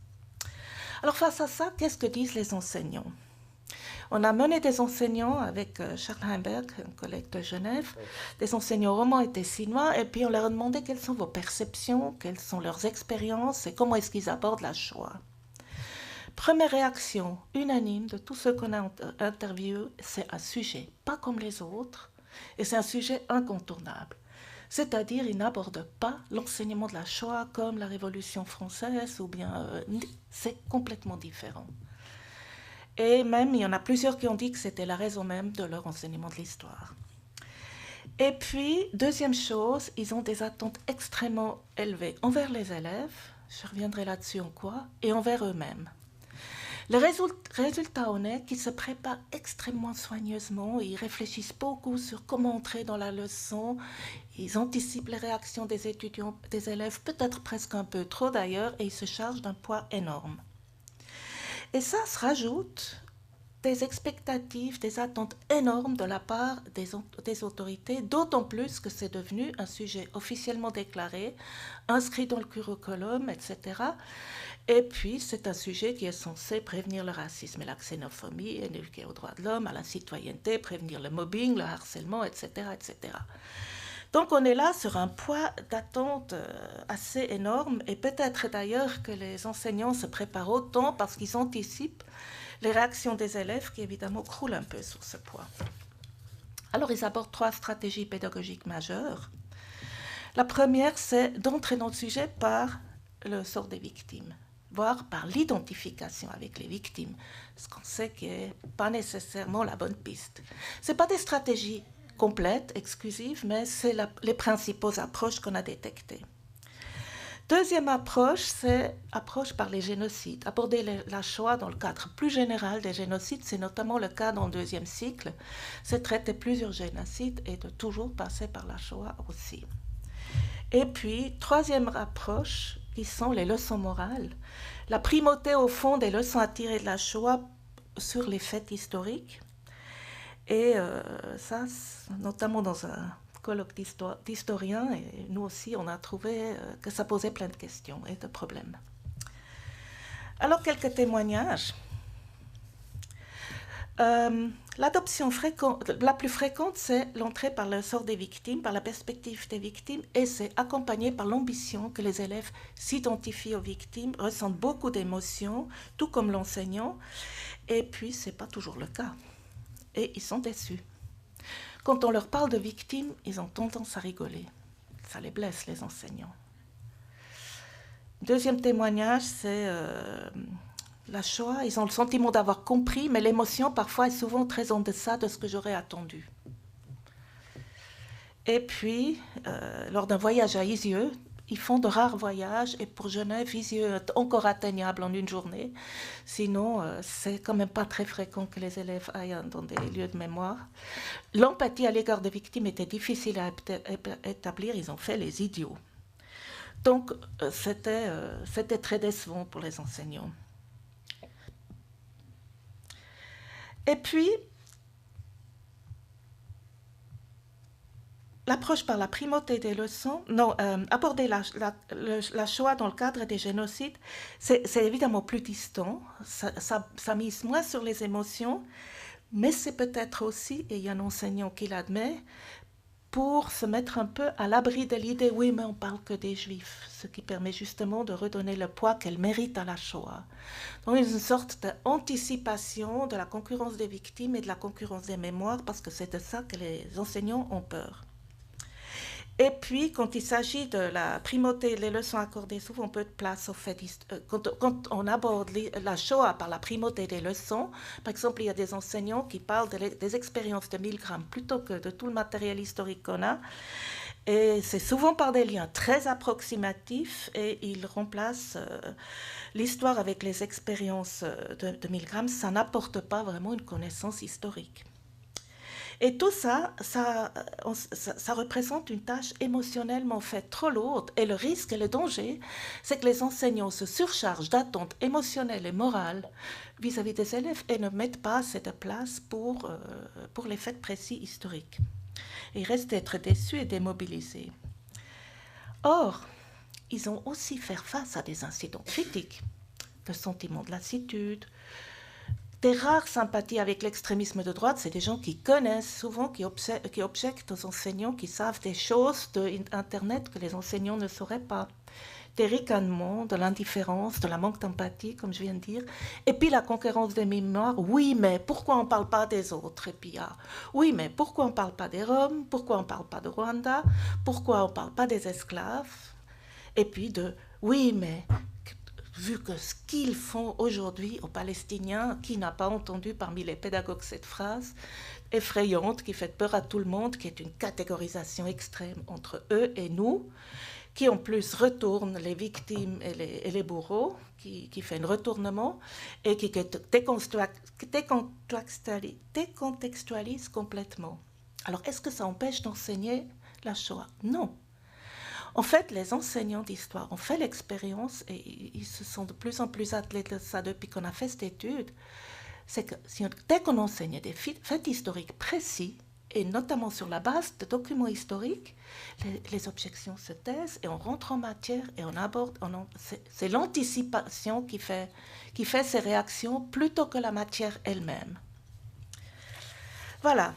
Alors, face à ça, qu'est-ce que disent les enseignants? On a mené des enseignants avec Charles Heimberg, un collègue de Genève, des enseignants romands et tessinois, et puis on leur a demandé quelles sont vos perceptions, quelles sont leurs expériences et comment est-ce qu'ils abordent la Shoah. Première réaction unanime de tous ceux qu'on a interviewés, c'est un sujet pas comme les autres, et c'est un sujet incontournable. C'est-à-dire, ils n'abordent pas l'enseignement de la Shoah comme la Révolution française, ou bien c'est complètement différent. Et même, il y en a plusieurs qui ont dit que c'était la raison même de leur enseignement de l'histoire. Et puis, deuxième chose, ils ont des attentes extrêmement élevées envers les élèves, je reviendrai là-dessus en quoi, et envers eux-mêmes. Le résultat en est qu'ils se préparent extrêmement soigneusement, ils réfléchissent beaucoup sur comment entrer dans la leçon, ils anticipent les réactions des étudiants, des élèves, peut-être presque un peu trop d'ailleurs, et ils se chargent d'un poids énorme. Et ça se rajoute des expectatives, des attentes énormes de la part des autorités, d'autant plus que c'est devenu un sujet officiellement déclaré, inscrit dans le curriculum, etc. Et puis, c'est un sujet qui est censé prévenir le racisme et la xénophobie, éduquer aux droits de l'homme, à la citoyenneté, prévenir le mobbing, le harcèlement, etc., etc. Donc, on est là sur un poids d'attente assez énorme, et peut-être d'ailleurs que les enseignants se préparent autant parce qu'ils anticipent les réactions des élèves qui, évidemment, croulent un peu sur ce poids. Alors, ils abordent 3 stratégies pédagogiques majeures. La première, c'est d'entrer dans le sujet par le sort des victimes, voire par l'identification avec les victimes, ce qu'on sait qui n'est pas nécessairement la bonne piste. Ce n'est pas des stratégies complètes, exclusives, mais c'est les principaux approches qu'on a détectées. Deuxième approche, c'est approche par les génocides. Aborder la Shoah dans le cadre plus général des génocides, c'est notamment le cas dans le 2e cycle, c'est traiter plusieurs génocides et de toujours passer par la Shoah aussi. Et puis, troisième approche, qui sont les leçons morales. La primauté, au fond, des leçons à tirer de la Shoah sur les faits historiques. Et ça, notamment dans un colloque d'historiens, et nous aussi, on a trouvé que ça posait plein de questions et de problèmes. Alors, quelques témoignages. L'adoption la plus fréquente, c'est l'entrée par le sort des victimes, par la perspective des victimes, et c'est accompagné par l'ambition que les élèves s'identifient aux victimes, ressentent beaucoup d'émotions, tout comme l'enseignant, et puis ce n'est pas toujours le cas. Et ils sont déçus. Quand on leur parle de victimes, ils ont tendance à rigoler. Ça les blesse, les enseignants. Deuxième témoignage, c'est la Shoah. Ils ont le sentiment d'avoir compris, mais l'émotion, parfois, est souvent très en deçà de ce que j'aurais attendu. Et puis, lors d'un voyage à Isieux, ils font de rares voyages, et pour Genève, Isieux est encore atteignable en une journée. Sinon, c'est quand même pas très fréquent que les élèves aillent dans des lieux de mémoire. L'empathie à l'égard des victimes était difficile à établir, ils ont fait les idiots. Donc, c'était très décevant pour les enseignants. Et puis, l'approche par la primauté des leçons, aborder la Shoah dans le cadre des génocides, c'est évidemment plus distant, ça mise moins sur les émotions, mais c'est peut-être aussi, et il y a un enseignant qui l'admet, pour se mettre un peu à l'abri de l'idée, oui, mais on parle que des Juifs, ce qui permet justement de redonner le poids qu'elle mérite à la Shoah. Donc, une sorte d'anticipation de la concurrence des victimes et de la concurrence des mémoires, parce que c'est de ça que les enseignants ont peur. Et puis, quand il s'agit de la primauté, les leçons accordées souvent peu de place au fait. Quand on aborde la Shoah par la primauté des leçons, par exemple, il y a des enseignants qui parlent des expériences de Milgram plutôt que de tout le matériel historique qu'on a. Et c'est souvent par des liens très approximatifs et ils remplacent l'histoire avec les expériences de Milgram. Ça n'apporte pas vraiment une connaissance historique. Et tout ça représente une tâche émotionnellement faite trop lourde. Et le risque et le danger, c'est que les enseignants se surchargent d'attentes émotionnelles et morales vis-à-vis des élèves et ne mettent pas assez de place pour les faits précis historiques. Et ils restent d'être déçus et démobilisés. Or, ils ont aussi fait face à des incidents critiques, le sentiment de lassitude, des rares sympathies avec l'extrémisme de droite, c'est des gens qui connaissent souvent, qui objectent aux enseignants, qui savent des choses d'Internet que les enseignants ne sauraient pas. Des ricanements, de l'indifférence, de la manque d'empathie, comme je viens de dire. Et puis la concurrence des mémoires. Oui, mais pourquoi on ne parle pas des autres? Et puis oui, mais pourquoi on ne parle pas des Roms? Pourquoi on ne parle pas de Rwanda? Pourquoi on ne parle pas des esclaves? Et puis oui, mais vu que ce qu'ils font aujourd'hui aux Palestiniens, qui n'a pas entendu parmi les pédagogues cette phrase effrayante qui fait peur à tout le monde, qui est une catégorisation extrême entre eux et nous, qui en plus retourne les victimes et les bourreaux, qui fait un retournement et qui décontextualise complètement. Alors, est-ce que ça empêche d'enseigner la Shoah? Non. En fait, les enseignants d'histoire ont fait l'expérience, et ils se sont de plus en plus attelés de ça depuis qu'on a fait cette étude, c'est que dès qu'on enseigne des faits historiques précis, et notamment sur la base de documents historiques, les objections se taisent et on rentre en matière et on aborde. C'est l'anticipation qui fait ces réactions plutôt que la matière elle-même. Voilà.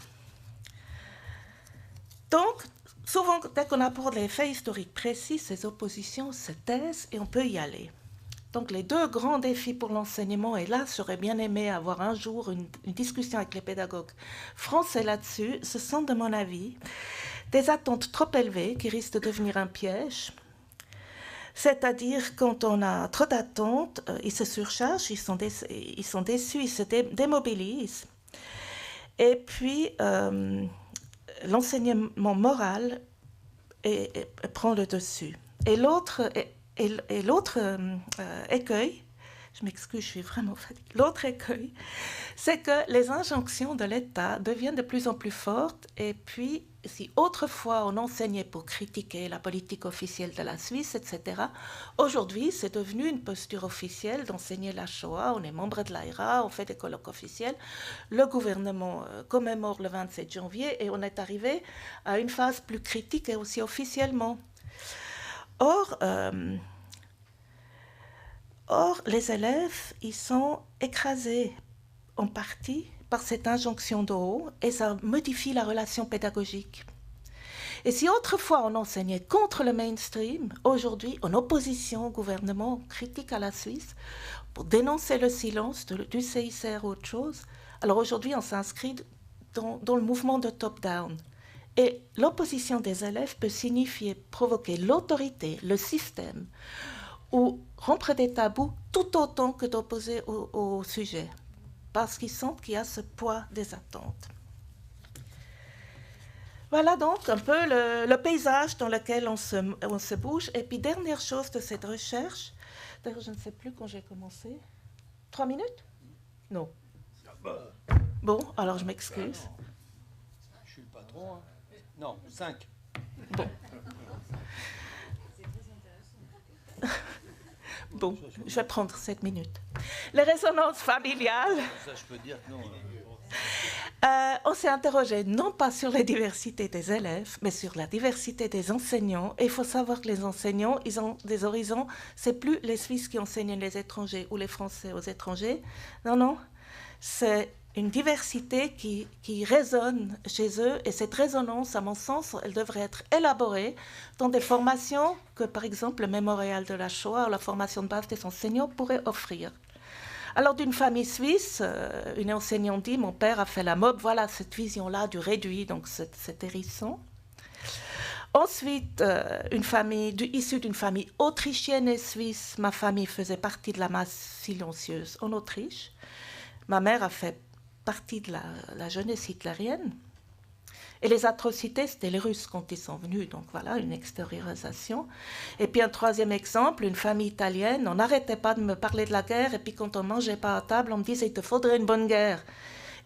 Donc, souvent, dès qu'on aborde les faits historiques précis, ces oppositions se taisent et on peut y aller. Donc les deux grands défis pour l'enseignement, et là j'aurais bien aimé avoir un jour une discussion avec les pédagogues français là-dessus, ce sont de mon avis des attentes trop élevées qui risquent de devenir un piège. C'est-à-dire quand on a trop d'attentes, ils se surchargent, ils sont déçus, ils se démobilisent. Et puis l'enseignement moral prend le dessus. Et l'autre écueil, je m'excuse, je suis vraiment fatiguée. L'autre écueil, c'est que les injonctions de l'État deviennent de plus en plus fortes. Et puis, si autrefois on enseignait pour critiquer la politique officielle de la Suisse, etc., aujourd'hui, c'est devenu une posture officielle d'enseigner la Shoah. On est membre de l'AIRA, on fait des colloques officiels. Le gouvernement commémore le 27 janvier et on est arrivé à une phase plus critique et aussi officiellement. Or, les élèves, ils sont écrasés en partie par cette injonction de haut et ça modifie la relation pédagogique. Et si autrefois on enseignait contre le mainstream, aujourd'hui, en opposition au gouvernement, critique à la Suisse, pour dénoncer le silence du CICR ou autre chose, alors aujourd'hui on s'inscrit dans le mouvement de top-down. Et l'opposition des élèves peut signifier provoquer l'autorité, le système, ou rompre des tabous tout autant que d'opposer au sujet, parce qu'ils sentent qu'il y a ce poids des attentes. Voilà donc un peu le paysage dans lequel on se bouge. Et puis, dernière chose de cette recherche, d'ailleurs, je ne sais plus quand j'ai commencé. 3 minutes? Non. Bon, alors je m'excuse. Je suis le patron, hein. Non, 5. Bon. Bon, je vais prendre 7 minutes. Les résonances familiales. Ça, je peux dire que non. On s'est interrogé non pas sur la diversité des élèves, mais sur la diversité des enseignants. Et il faut savoir que les enseignants, ils ont des horizons. C'est plus les Suisses qui enseignent les étrangers ou les Français aux étrangers. Non, non. C'est une diversité qui résonne chez eux. Et cette résonance, à mon sens, elle devrait être élaborée dans des formations que, par exemple, le Mémorial de la Shoah ou la formation de base des enseignants pourrait offrir. Alors, d'une famille suisse, une enseignante dit « Mon père a fait la MOB ». Voilà cette vision-là du réduit, donc cet hérisson. Ensuite, une famille issue d'une famille autrichienne et suisse. Ma famille faisait partie de la masse silencieuse en Autriche. Ma mère a fait partie de la jeunesse hitlérienne. Et les atrocités, c'était les Russes quand ils sont venus. Donc voilà, une extériorisation. Et puis un troisième exemple, une famille italienne. On n'arrêtait pas de me parler de la guerre. Et puis quand on ne mangeait pas à table, on me disait « il te faudrait une bonne guerre ».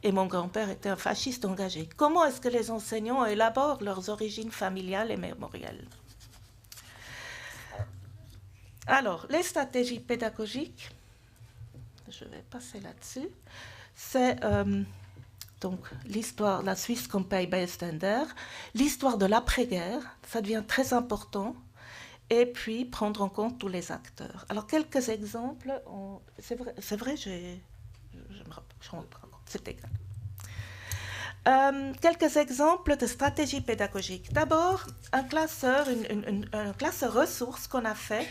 Et mon grand-père était un fasciste engagé. Comment est-ce que les enseignants élaborent leurs origines familiales et mémorielles? Alors, les stratégies pédagogiques, je vais passer là-dessus. C'est donc l'histoire, la Suisse comme pays Beiständer, l'histoire de l'après-guerre, ça devient très important, et puis prendre en compte tous les acteurs. Alors quelques exemples, c'est vrai, je me rappelle. je reprends, c'est égal. Quelques exemples de stratégies pédagogiques. D'abord, un classeur ressources qu'on a fait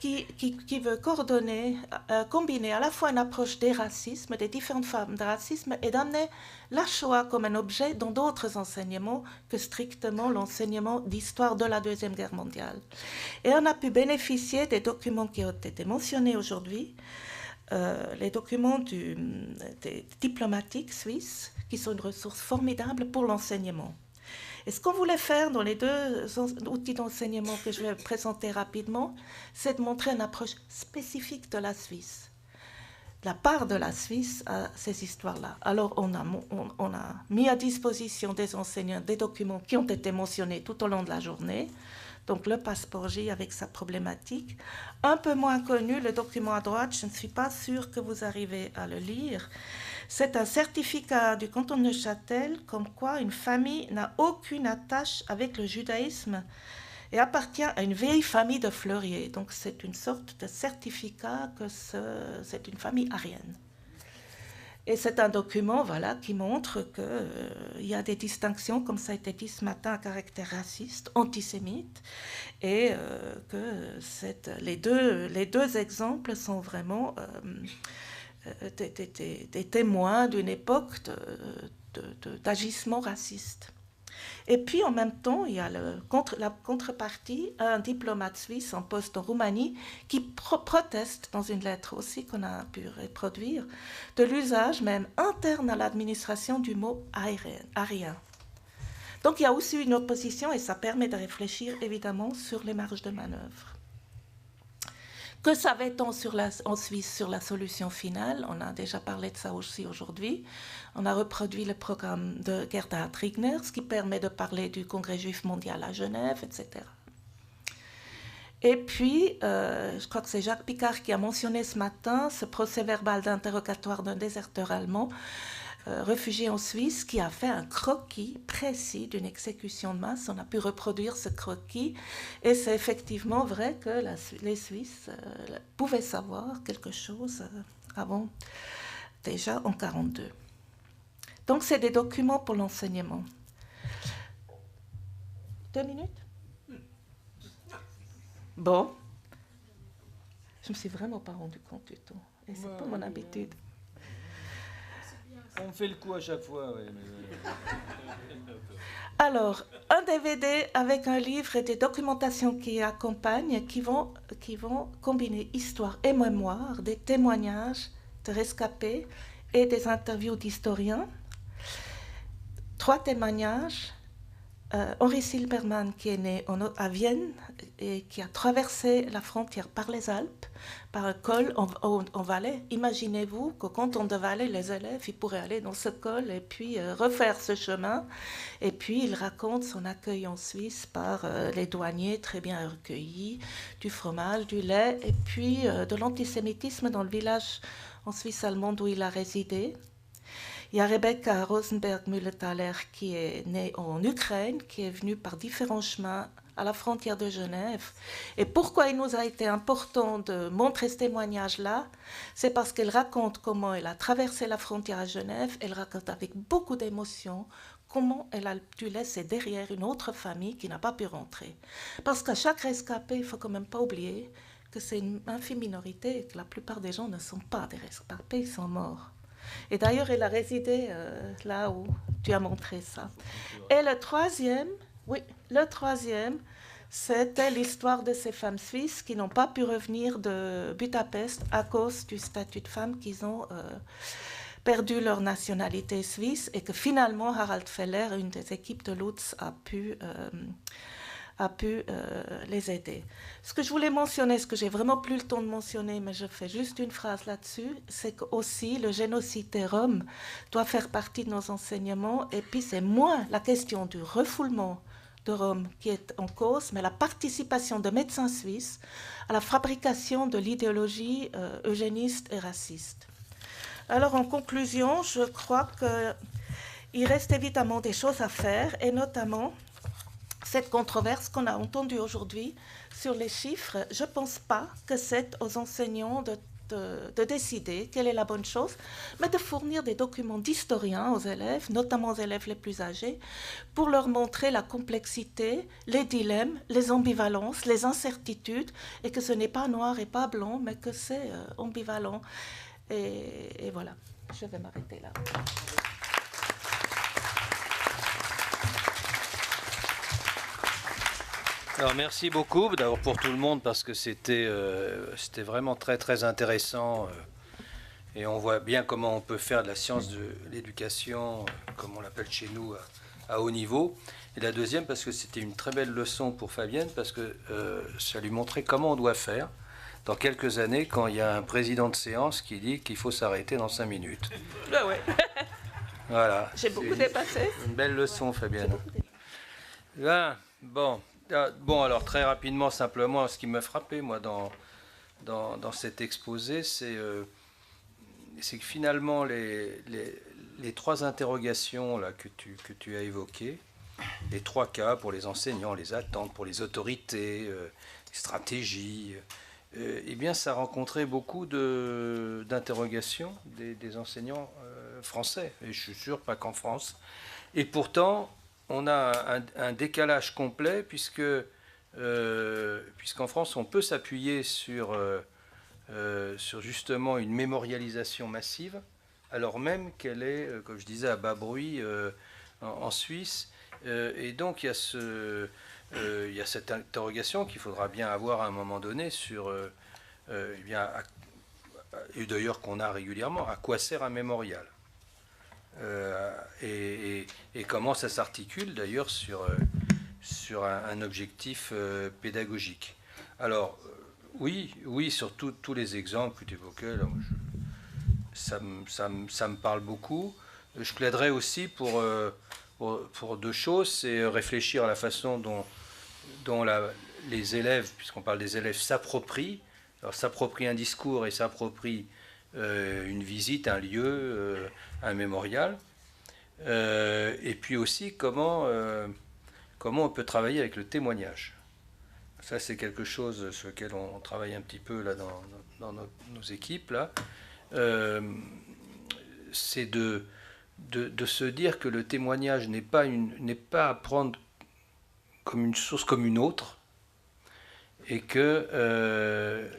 qui veut combiner à la fois une approche des racismes, des différentes formes de racisme, et d'amener la Shoah comme un objet dans d'autres enseignements que strictement l'enseignement d'histoire de la Deuxième Guerre mondiale. Et on a pu bénéficier des documents qui ont été mentionnés aujourd'hui, les documents des diplomatiques suisses, qui sont une ressource formidable pour l'enseignement. Et ce qu'on voulait faire dans les deux outils d'enseignement que je vais présenter rapidement, c'est de montrer une approche spécifique de la Suisse, la part de la Suisse à ces histoires-là. Alors, on a mis à disposition des enseignants des documents qui ont été mentionnés tout au long de la journée. Donc, le passeport J avec sa problématique. Un peu moins connu, le document à droite, je ne suis pas sûre que vous arrivez à le lire. C'est un certificat du canton de Neuchâtel comme quoi une famille n'a aucune attache avec le judaïsme et appartient à une vieille famille de fleuriers. Donc, c'est une sorte de certificat que c'est une famille aryenne. Et c'est un document qui montre qu'il y a des distinctions, comme ça a été dit ce matin, à caractère raciste, antisémite, et que les deux exemples sont vraiment des témoins d'une époque d'agissement raciste. Et puis, en même temps, il y a la contrepartie, un diplomate suisse en poste en Roumanie qui proteste dans une lettre aussi qu'on a pu reproduire de l'usage même interne à l'administration du mot arien. Donc, il y a aussi une opposition et ça permet de réfléchir évidemment sur les marges de manœuvre. Que savait-on en Suisse sur la solution finale? On a déjà parlé de ça aussi aujourd'hui. On a reproduit le programme de Gerhard Rigner, ce qui permet de parler du Congrès juif mondial à Genève, etc. Et puis, je crois que c'est Jacques Picard qui a mentionné ce matin ce procès-verbal d'interrogatoire d'un déserteur allemand réfugié en Suisse qui a fait un croquis précis d'une exécution de masse. On a pu reproduire ce croquis et c'est effectivement vrai que les Suisses pouvaient savoir quelque chose avant, déjà en 1942. Donc c'est des documents pour l'enseignement. 2 minutes? Bon. Je ne me suis vraiment pas rendu compte du temps et c'est pas mon habitude. On fait le coup à chaque fois, oui. Alors, un DVD avec un livre et des documentations qui accompagnent, qui vont combiner histoire et mémoire, des témoignages de rescapés et des interviews d'historiens. 3 témoignages. Henri Silbermann, qui est né à Vienne et qui a traversé la frontière par les Alpes, par un col en Valais. Imaginez-vous que quand on devait aller, les élèves, ils pourraient aller dans ce col et puis refaire ce chemin. Et puis il raconte son accueil en Suisse par les douaniers très bien recueillis, du fromage, du lait, et puis de l'antisémitisme dans le village en Suisse allemande où il a résidé. Il y a Rebecca Rosenberg-Mühlenthaler qui est née en Ukraine, qui est venue par différents chemins à la frontière de Genève. Et pourquoi il nous a été important de montrer ce témoignage-là? C'est parce qu'elle raconte comment elle a traversé la frontière à Genève. Elle raconte avec beaucoup d'émotion comment elle a dû laisser derrière une autre famille qui n'a pas pu rentrer. Parce qu'à chaque rescapé, il ne faut quand même pas oublier que c'est une infime minorité et que la plupart des gens ne sont pas des rescapés, ils sont morts. Et d'ailleurs, elle a résidé là où tu as montré ça. Et le troisième, c'était l'histoire de ces femmes suisses qui n'ont pas pu revenir de Budapest à cause du statut de femme qu'ils ont perdu leur nationalité suisse et que finalement Harald Feller, une des équipes de Lutz, a pu les aider. Ce que je voulais mentionner, ce que j'ai vraiment plus le temps de mentionner, mais je fais juste une phrase là-dessus, c'est qu'aussi le génocide des Roms doit faire partie de nos enseignements, et puis c'est moins la question du refoulement de Roms qui est en cause, mais la participation de médecins suisses à la fabrication de l'idéologie eugéniste et raciste. Alors en conclusion, je crois qu'il reste évidemment des choses à faire, et notamment cette controverse qu'on a entendue aujourd'hui sur les chiffres. Je ne pense pas que c'est aux enseignants de de décider quelle est la bonne chose, mais de fournir des documents d'historiens aux élèves, notamment aux élèves les plus âgés, pour leur montrer la complexité, les dilemmes, les ambivalences, les incertitudes, et que ce n'est pas noir et pas blanc, mais que c'est ambivalent. Et voilà, je vais m'arrêter là. Alors merci beaucoup d'abord pour tout le monde parce que c'était vraiment très très intéressant et on voit bien comment on peut faire de la science de l'éducation, comme on l'appelle chez nous, à haut niveau. Et la deuxième parce que c'était une très belle leçon pour Fabienne parce que ça lui montrait comment on doit faire dans quelques années quand il y a un président de séance qui dit qu'il faut s'arrêter dans 5 minutes. Ah ouais. Voilà. J'ai beaucoup dépassé. Une belle leçon, Fabienne. Là, bon, alors très rapidement, simplement, ce qui m'a frappé, moi, dans cet exposé, c'est que finalement, les trois interrogations là, que tu as évoquées, les trois cas pour les enseignants, les attentes pour les autorités, les stratégies, eh bien, ça a rencontré beaucoup d'interrogations des enseignants français, et je suis sûr, pas qu'en France. Et pourtant, on a un décalage complet puisqu'en France, on peut s'appuyer sur justement une mémorialisation massive, alors même qu'elle est, comme je disais, à bas bruit en Suisse. Et donc, il y a cette interrogation qu'il faudra bien avoir à un moment donné sur, et d'ailleurs qu'on a régulièrement, à quoi sert un mémorial et comment ça s'articule d'ailleurs sur un objectif pédagogique. Alors, oui, sur tous les exemples que tu évoquais, là, ça me parle beaucoup. Je plaiderais aussi pour deux choses, c'est réfléchir à la façon dont les élèves, puisqu'on parle des élèves, s'approprient un discours et s'approprient une visite, un lieu, un mémorial. Et puis aussi comment on peut travailler avec le témoignage. Ça, c'est quelque chose sur lequel on travaille un petit peu là, dans nos équipes. Là. C'est de se dire que le témoignage n'est pas à prendre comme une source comme une autre, et que,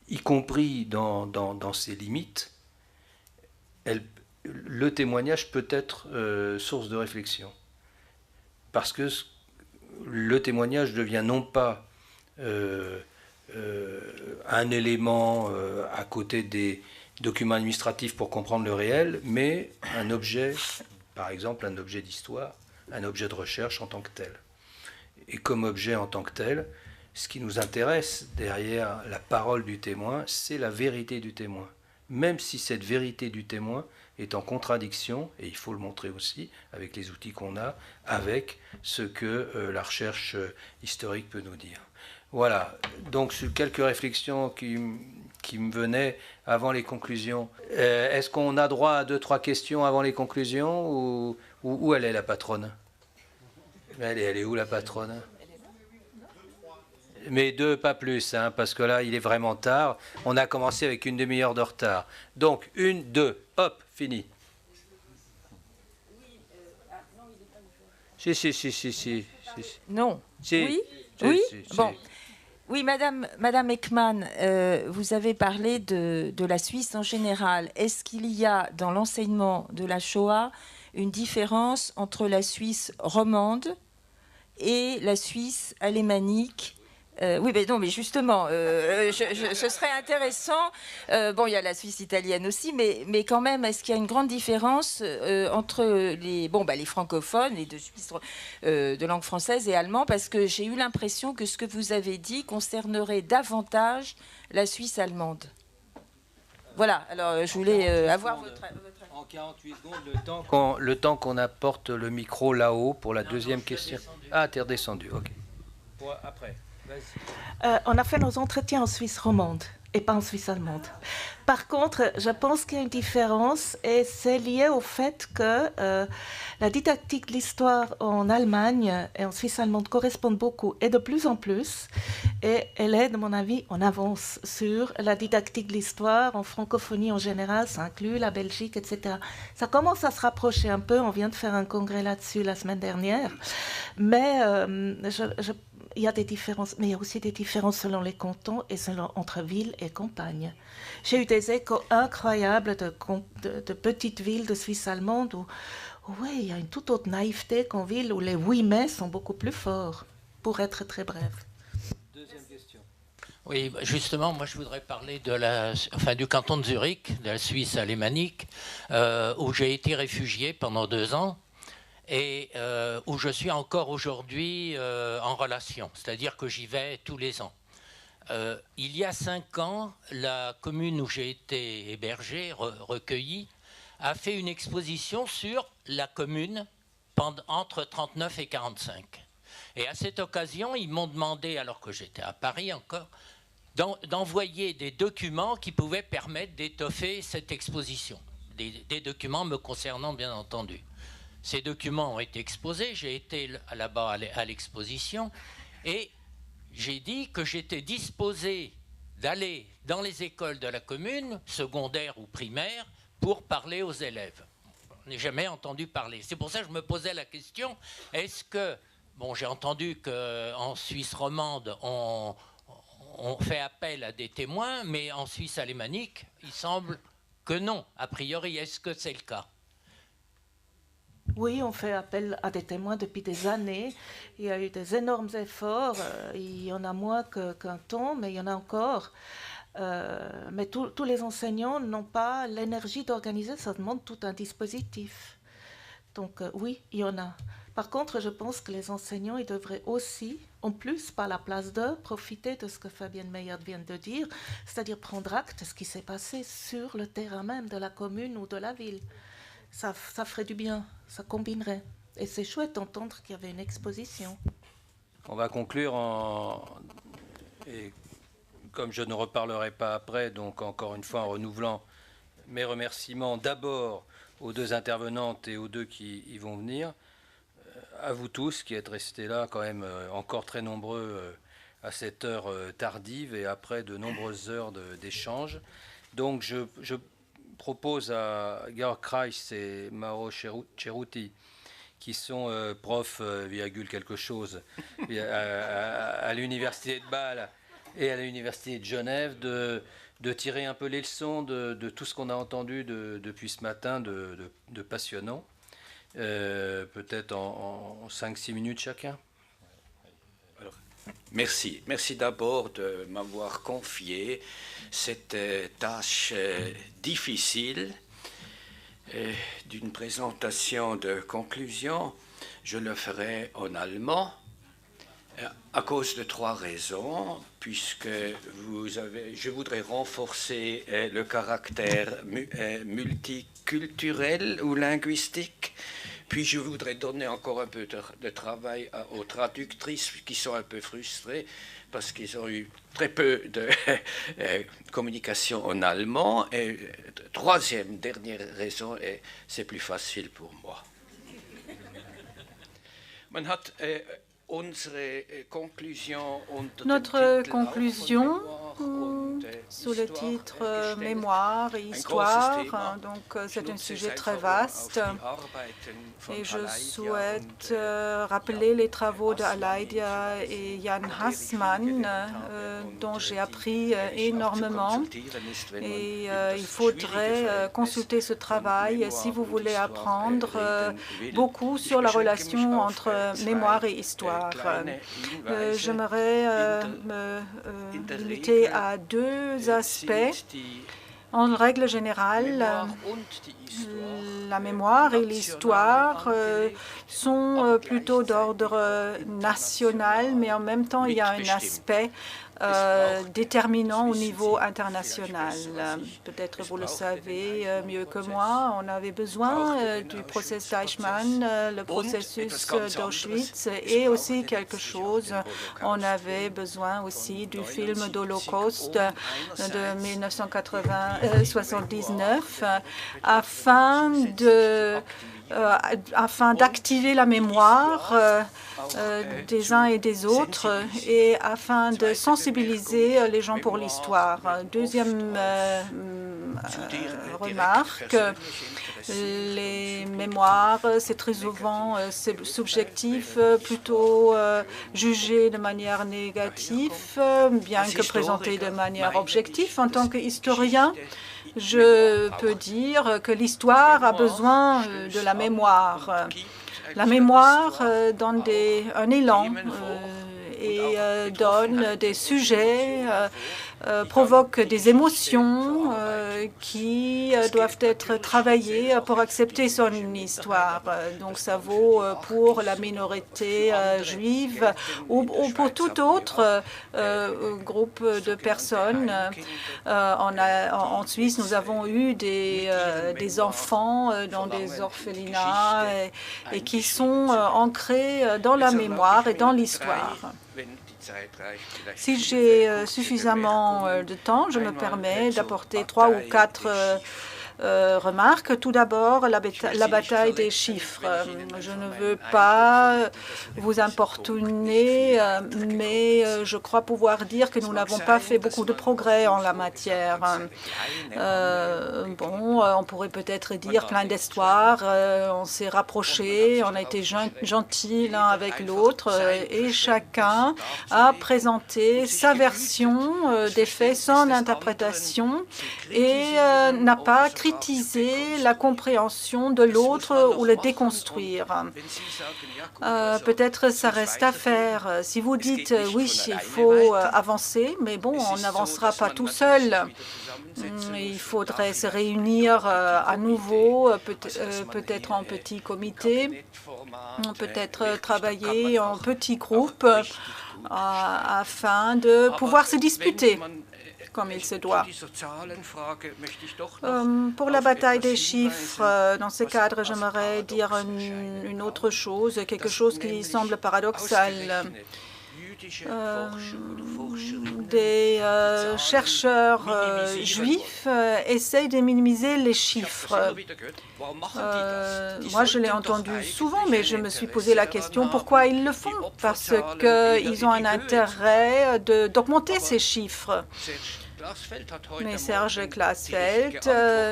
y compris dans ses limites, le témoignage peut être source de réflexion. Parce que le témoignage devient non pas un élément à côté des documents administratifs pour comprendre le réel, mais un objet, par exemple un objet d'histoire, un objet de recherche en tant que tel. Et comme objet en tant que tel, ce qui nous intéresse derrière la parole du témoin, c'est la vérité du témoin. Même si cette vérité du témoin est en contradiction, et il faut le montrer aussi avec les outils qu'on a, avec ce que la recherche historique peut nous dire. Voilà, donc sur quelques réflexions qui me venaient avant les conclusions. Est-ce qu'on a droit à 2-3 questions avant les conclusions, ou où elle est la patronne? Elle est où la patronne? Mais 2, pas plus, hein, parce que là, il est vraiment tard. On a commencé avec une demi-heure de retard. Donc, 1, 2, hop, fini. Si. Non. Si. Oui. Si. Bon. Oui, Madame Ekman, vous avez parlé de la Suisse en général. Est-ce qu'il y a dans l'enseignement de la Shoah une différence entre la Suisse romande et la Suisse alémanique? Oui, mais non, mais justement, ce serait intéressant. Bon, il y a la Suisse italienne aussi, mais quand même, est-ce qu'il y a une grande différence entre les francophones et de Suisse de langue française et allemand? Parce que j'ai eu l'impression que ce que vous avez dit concernerait davantage la Suisse allemande. Voilà, alors je voulais avoir votre avis. En 48 secondes, le temps qu'on apporte le micro là-haut pour la deuxième question. Ah, t'es redescendu, ok. Après. On a fait nos entretiens en Suisse romande. et pas en Suisse allemande. Par contre, je pense qu'il y a une différence et c'est lié au fait que la didactique de l'histoire en Allemagne et en Suisse allemande correspondent beaucoup et de plus en plus. Et elle est, de mon avis, en avance sur la didactique de l'histoire en francophonie en général, ça inclut la Belgique, etc. Ça commence à se rapprocher un peu, on vient de faire un congrès là-dessus la semaine dernière, mais il y a des différences, mais il y a aussi des différences selon les cantons et selon entre villes et campagnes. J'ai eu des échos incroyables de petites villes de Suisse allemande où oui, il y a une toute autre naïveté qu'en ville où les oui mais sont beaucoup plus forts, pour être très bref. Deuxième question. Oui, justement, moi je voudrais parler du canton de Zurich, de la Suisse alémanique, où j'ai été réfugié pendant 2 ans. Et où je suis encore aujourd'hui en relation, c'est-à-dire que j'y vais tous les ans. Il y a 5 ans, la commune où j'ai été hébergé, recueilli, a fait une exposition sur la commune entre 39 et 45. Et à cette occasion, ils m'ont demandé, alors que j'étais à Paris encore, d'envoyer des documents qui pouvaient permettre d'étoffer cette exposition. Des documents me concernant, bien entendu. Ces documents ont été exposés, j'ai été là-bas à l'exposition et j'ai dit que j'étais disposé d'aller dans les écoles de la commune, secondaires ou primaires, pour parler aux élèves. Je n'ai jamais entendu parler. C'est pour ça que je me posais la question, est-ce que, bon, j'ai entendu qu'en Suisse romande, on fait appel à des témoins, mais en Suisse alémanique, il semble que non. A priori, est-ce que c'est le cas ? Oui, on fait appel à des témoins depuis des années. Il y a eu des énormes efforts. Il y en a moins qu'un temps, mais il y en a encore. Mais tous les enseignants n'ont pas l'énergie d'organiser. Ça demande tout un dispositif. Donc oui, il y en a. Par contre, je pense que les enseignants, ils devraient aussi, en plus, par la place d'eux, profiter de ce que Fabienne Meyer vient de dire, c'est-à-dire prendre acte de ce qui s'est passé sur le terrain même de la commune ou de la ville. Ça ferait du bien, ça combinerait. Et c'est chouette d'entendre qu'il y avait une exposition. On va conclure et comme je ne reparlerai pas après, donc encore une fois en renouvelant mes remerciements d'abord aux 2 intervenantes et aux 2 qui y vont venir, à vous tous qui êtes restés là quand même encore très nombreux à cette heure tardive et après de nombreuses heures d'échange. Donc je propose à Georg Kreis et Mauro Ceruti, qui sont profs, quelque chose, à l'université de Bâle et à l'université de Genève, de tirer un peu les leçons de tout ce qu'on a entendu depuis ce matin de passionnant, peut-être en 5-6 minutes chacun. Alors, merci d'abord de m'avoir confié cette tâche difficile d'une présentation de conclusion. Je le ferai en allemand à cause de 3 raisons, puisque je voudrais renforcer le caractère multiculturel ou linguistique. Puis je voudrais donner encore un peu de travail aux traductrices qui sont un peu frustrées parce qu'ils ont eu très peu de communication en allemand. Et dernière raison, et c'est plus facile pour moi. Notre conclusion sous le titre Mémoire et Histoire, donc c'est un sujet très vaste et je souhaite rappeler les travaux d'Aleida et Jan Hassmann dont j'ai appris énormément et il faudrait consulter ce travail si vous voulez apprendre beaucoup sur la relation entre mémoire et histoire. J'aimerais me limiter à 2 aspects. En règle générale, la mémoire et l'histoire sont plutôt d'ordre national, mais en même temps, il y a un aspect déterminant au niveau international. Peut-être vous le savez mieux que moi, on avait besoin du processus d'Eichmann, le processus d'Auschwitz et aussi quelque chose, on avait besoin aussi du film d'Holocauste de 1979 afin d'activer la mémoire des uns et des autres et afin de sensibiliser les gens pour l'histoire. Deuxième remarque, les mémoires, c'est très souvent subjectif, plutôt jugé de manière négative, bien que présenté de manière objective. En tant qu'historien, je peux dire que l'histoire a besoin de la mémoire. La mémoire donne un élan et donne des sujets, provoque des émotions qui doivent être travaillées pour accepter son histoire. Donc ça vaut pour la minorité juive ou pour tout autre groupe de personnes. En Suisse, nous avons eu des enfants dans des orphelinats et qui sont ancrés dans la mémoire et dans l'histoire. Si j'ai suffisamment de temps, je me permets d'apporter 3 ou 4 remarques. Tout d'abord, la bataille des chiffres. Je ne veux pas vous importuner, mais je crois pouvoir dire que nous n'avons pas fait beaucoup de progrès en la matière. On pourrait peut-être dire plein d'histoires, on s'est rapprochés, on a été gentils l'un avec l'autre et chacun a présenté sa version des faits, son interprétation et n'a pas critiser la compréhension de l'autre ou le déconstruire. Peut-être ça reste à faire. Si vous dites oui, il faut avancer, mais bon, on n'avancera pas tout seul. Il faudrait se réunir à nouveau, peut-être en petit comité, peut-être travailler en petits groupes afin de pouvoir se disputer comme il se doit. Pour la bataille des chiffres, dans ce cadre, j'aimerais dire une autre chose, quelque chose qui semble paradoxal. Des chercheurs juifs essayent de minimiser les chiffres. Moi, je l'ai entendu souvent, mais je me suis posé la question pourquoi ils le font. Parce qu'ils ont un intérêt d'augmenter ces chiffres. Mais Serge Glasfeld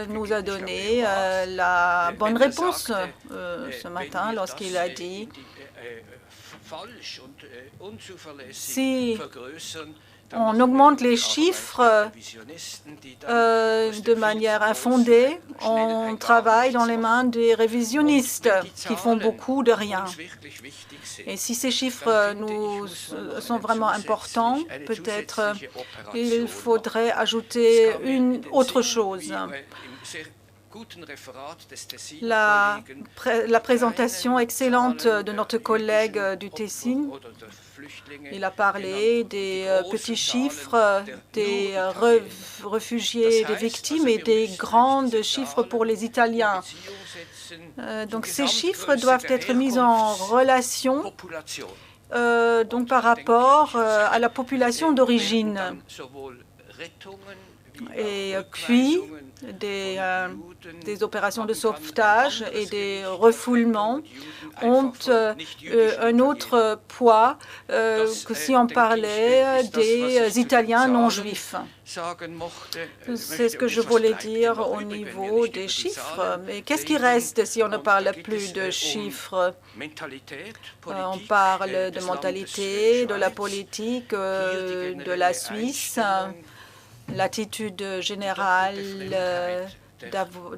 nous a donné la bonne réponse ce matin lorsqu'il a dit si on augmente les chiffres de manière infondée, on travaille dans les mains des révisionnistes qui font beaucoup de rien. Et si ces chiffres nous sont vraiment importants, peut-être il faudrait ajouter une autre chose. La présentation excellente de notre collègue du Tessin, il a parlé des petits chiffres des réfugiés, des victimes et des grands chiffres pour les Italiens. Donc ces chiffres doivent être mis en relation donc par rapport à la population d'origine. Et puis, des opérations de sauvetage et des refoulements ont un autre poids que si on parlait des Italiens non juifs. C'est ce que je voulais dire au niveau des chiffres. Mais qu'est-ce qui reste si on ne parle plus de chiffres? On parle de mentalité, de la politique, de la Suisse. L'attitude générale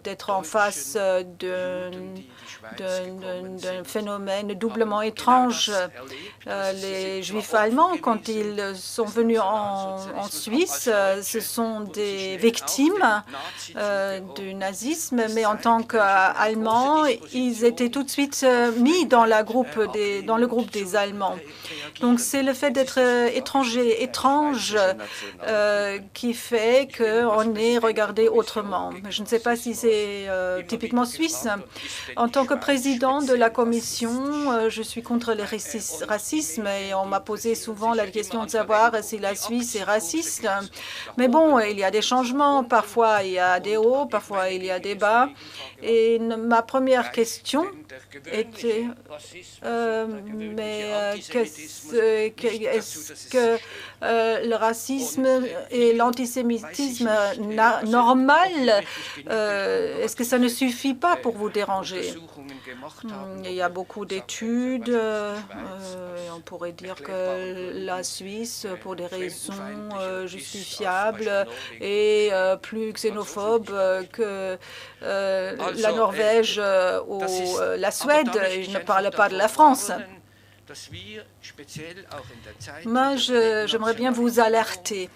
d'être en face d'un phénomène doublement étrange. Les Juifs allemands, quand ils sont venus en Suisse, ce sont des victimes du nazisme, mais en tant qu'Allemands, ils étaient tout de suite mis dans le groupe des Allemands. Donc c'est le fait d'être étrange qui fait qu'on est regardé autrement. Je ne sais pas si c'est typiquement suisse. En tant que président de la commission, je suis contre le racisme et on m'a posé souvent la question de savoir si la Suisse est raciste. Mais bon, il y a des changements. Parfois, il y a des hauts, parfois, il y a des bas. Et ma première question était est-ce que le racisme et l'antisémitisme normal, est-ce que ça ne suffit pas pour vous déranger? Il y a beaucoup d'études. On pourrait dire que la Suisse, pour des raisons justifiables, est plus xénophobe que la Norvège ou la Suède. Je ne parle pas de la France. Moi, j'aimerais bien vous alerter.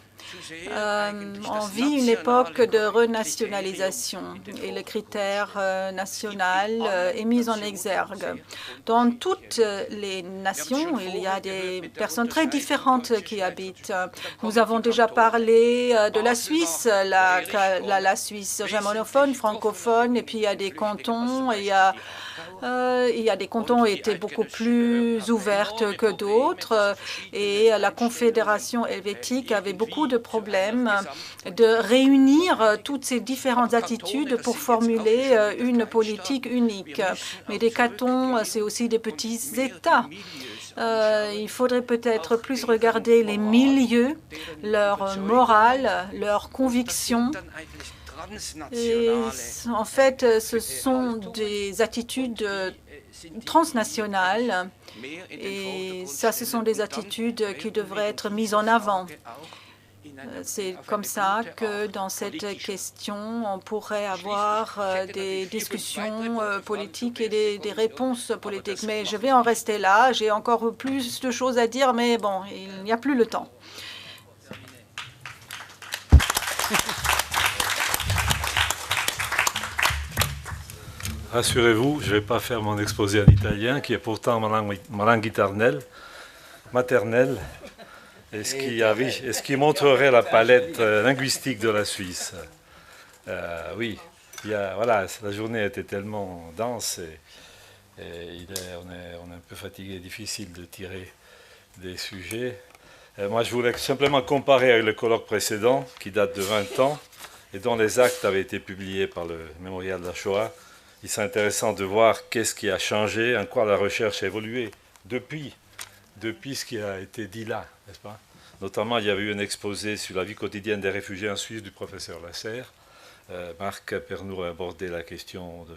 On vit une époque de renationalisation et le critère national est mis en exergue. Dans toutes les nations, il y a des personnes très différentes qui habitent. Nous avons déjà parlé de la Suisse, la Suisse germanophone, francophone, et puis il y a des cantons, il y a des cantons qui étaient beaucoup plus ouvertes que d'autres et la Confédération helvétique avait beaucoup de problèmes de réunir toutes ces différentes attitudes pour formuler une politique unique. Mais des cantons, c'est aussi des petits États. Il faudrait peut-être plus regarder les milieux, leur morale, leurs convictions. Et en fait, ce sont des attitudes transnationales et ça, ce sont des attitudes qui devraient être mises en avant. C'est comme ça que dans cette question, on pourrait avoir des discussions politiques et des réponses politiques. Mais je vais en rester là. J'ai encore plus de choses à dire, mais bon, il n'y a plus le temps. Rassurez-vous, je ne vais pas faire mon exposé en italien, qui est pourtant ma langue maternelle, et ce qui montrerait la palette linguistique de la Suisse. Oui, voilà, la journée était tellement dense et on est un peu fatigué, difficile de tirer des sujets. Moi, je voulais simplement comparer avec le colloque précédent, qui date de 20 ans, et dont les actes avaient été publiés par le Mémorial de la Shoah. Il serait intéressant de voir qu'est-ce qui a changé, en quoi la recherche a évolué depuis ce qui a été dit là, n'est-ce pas? Notamment, il y avait eu un exposé sur la vie quotidienne des réfugiés en Suisse du professeur Lasserre. Marc Pernoud a abordé la question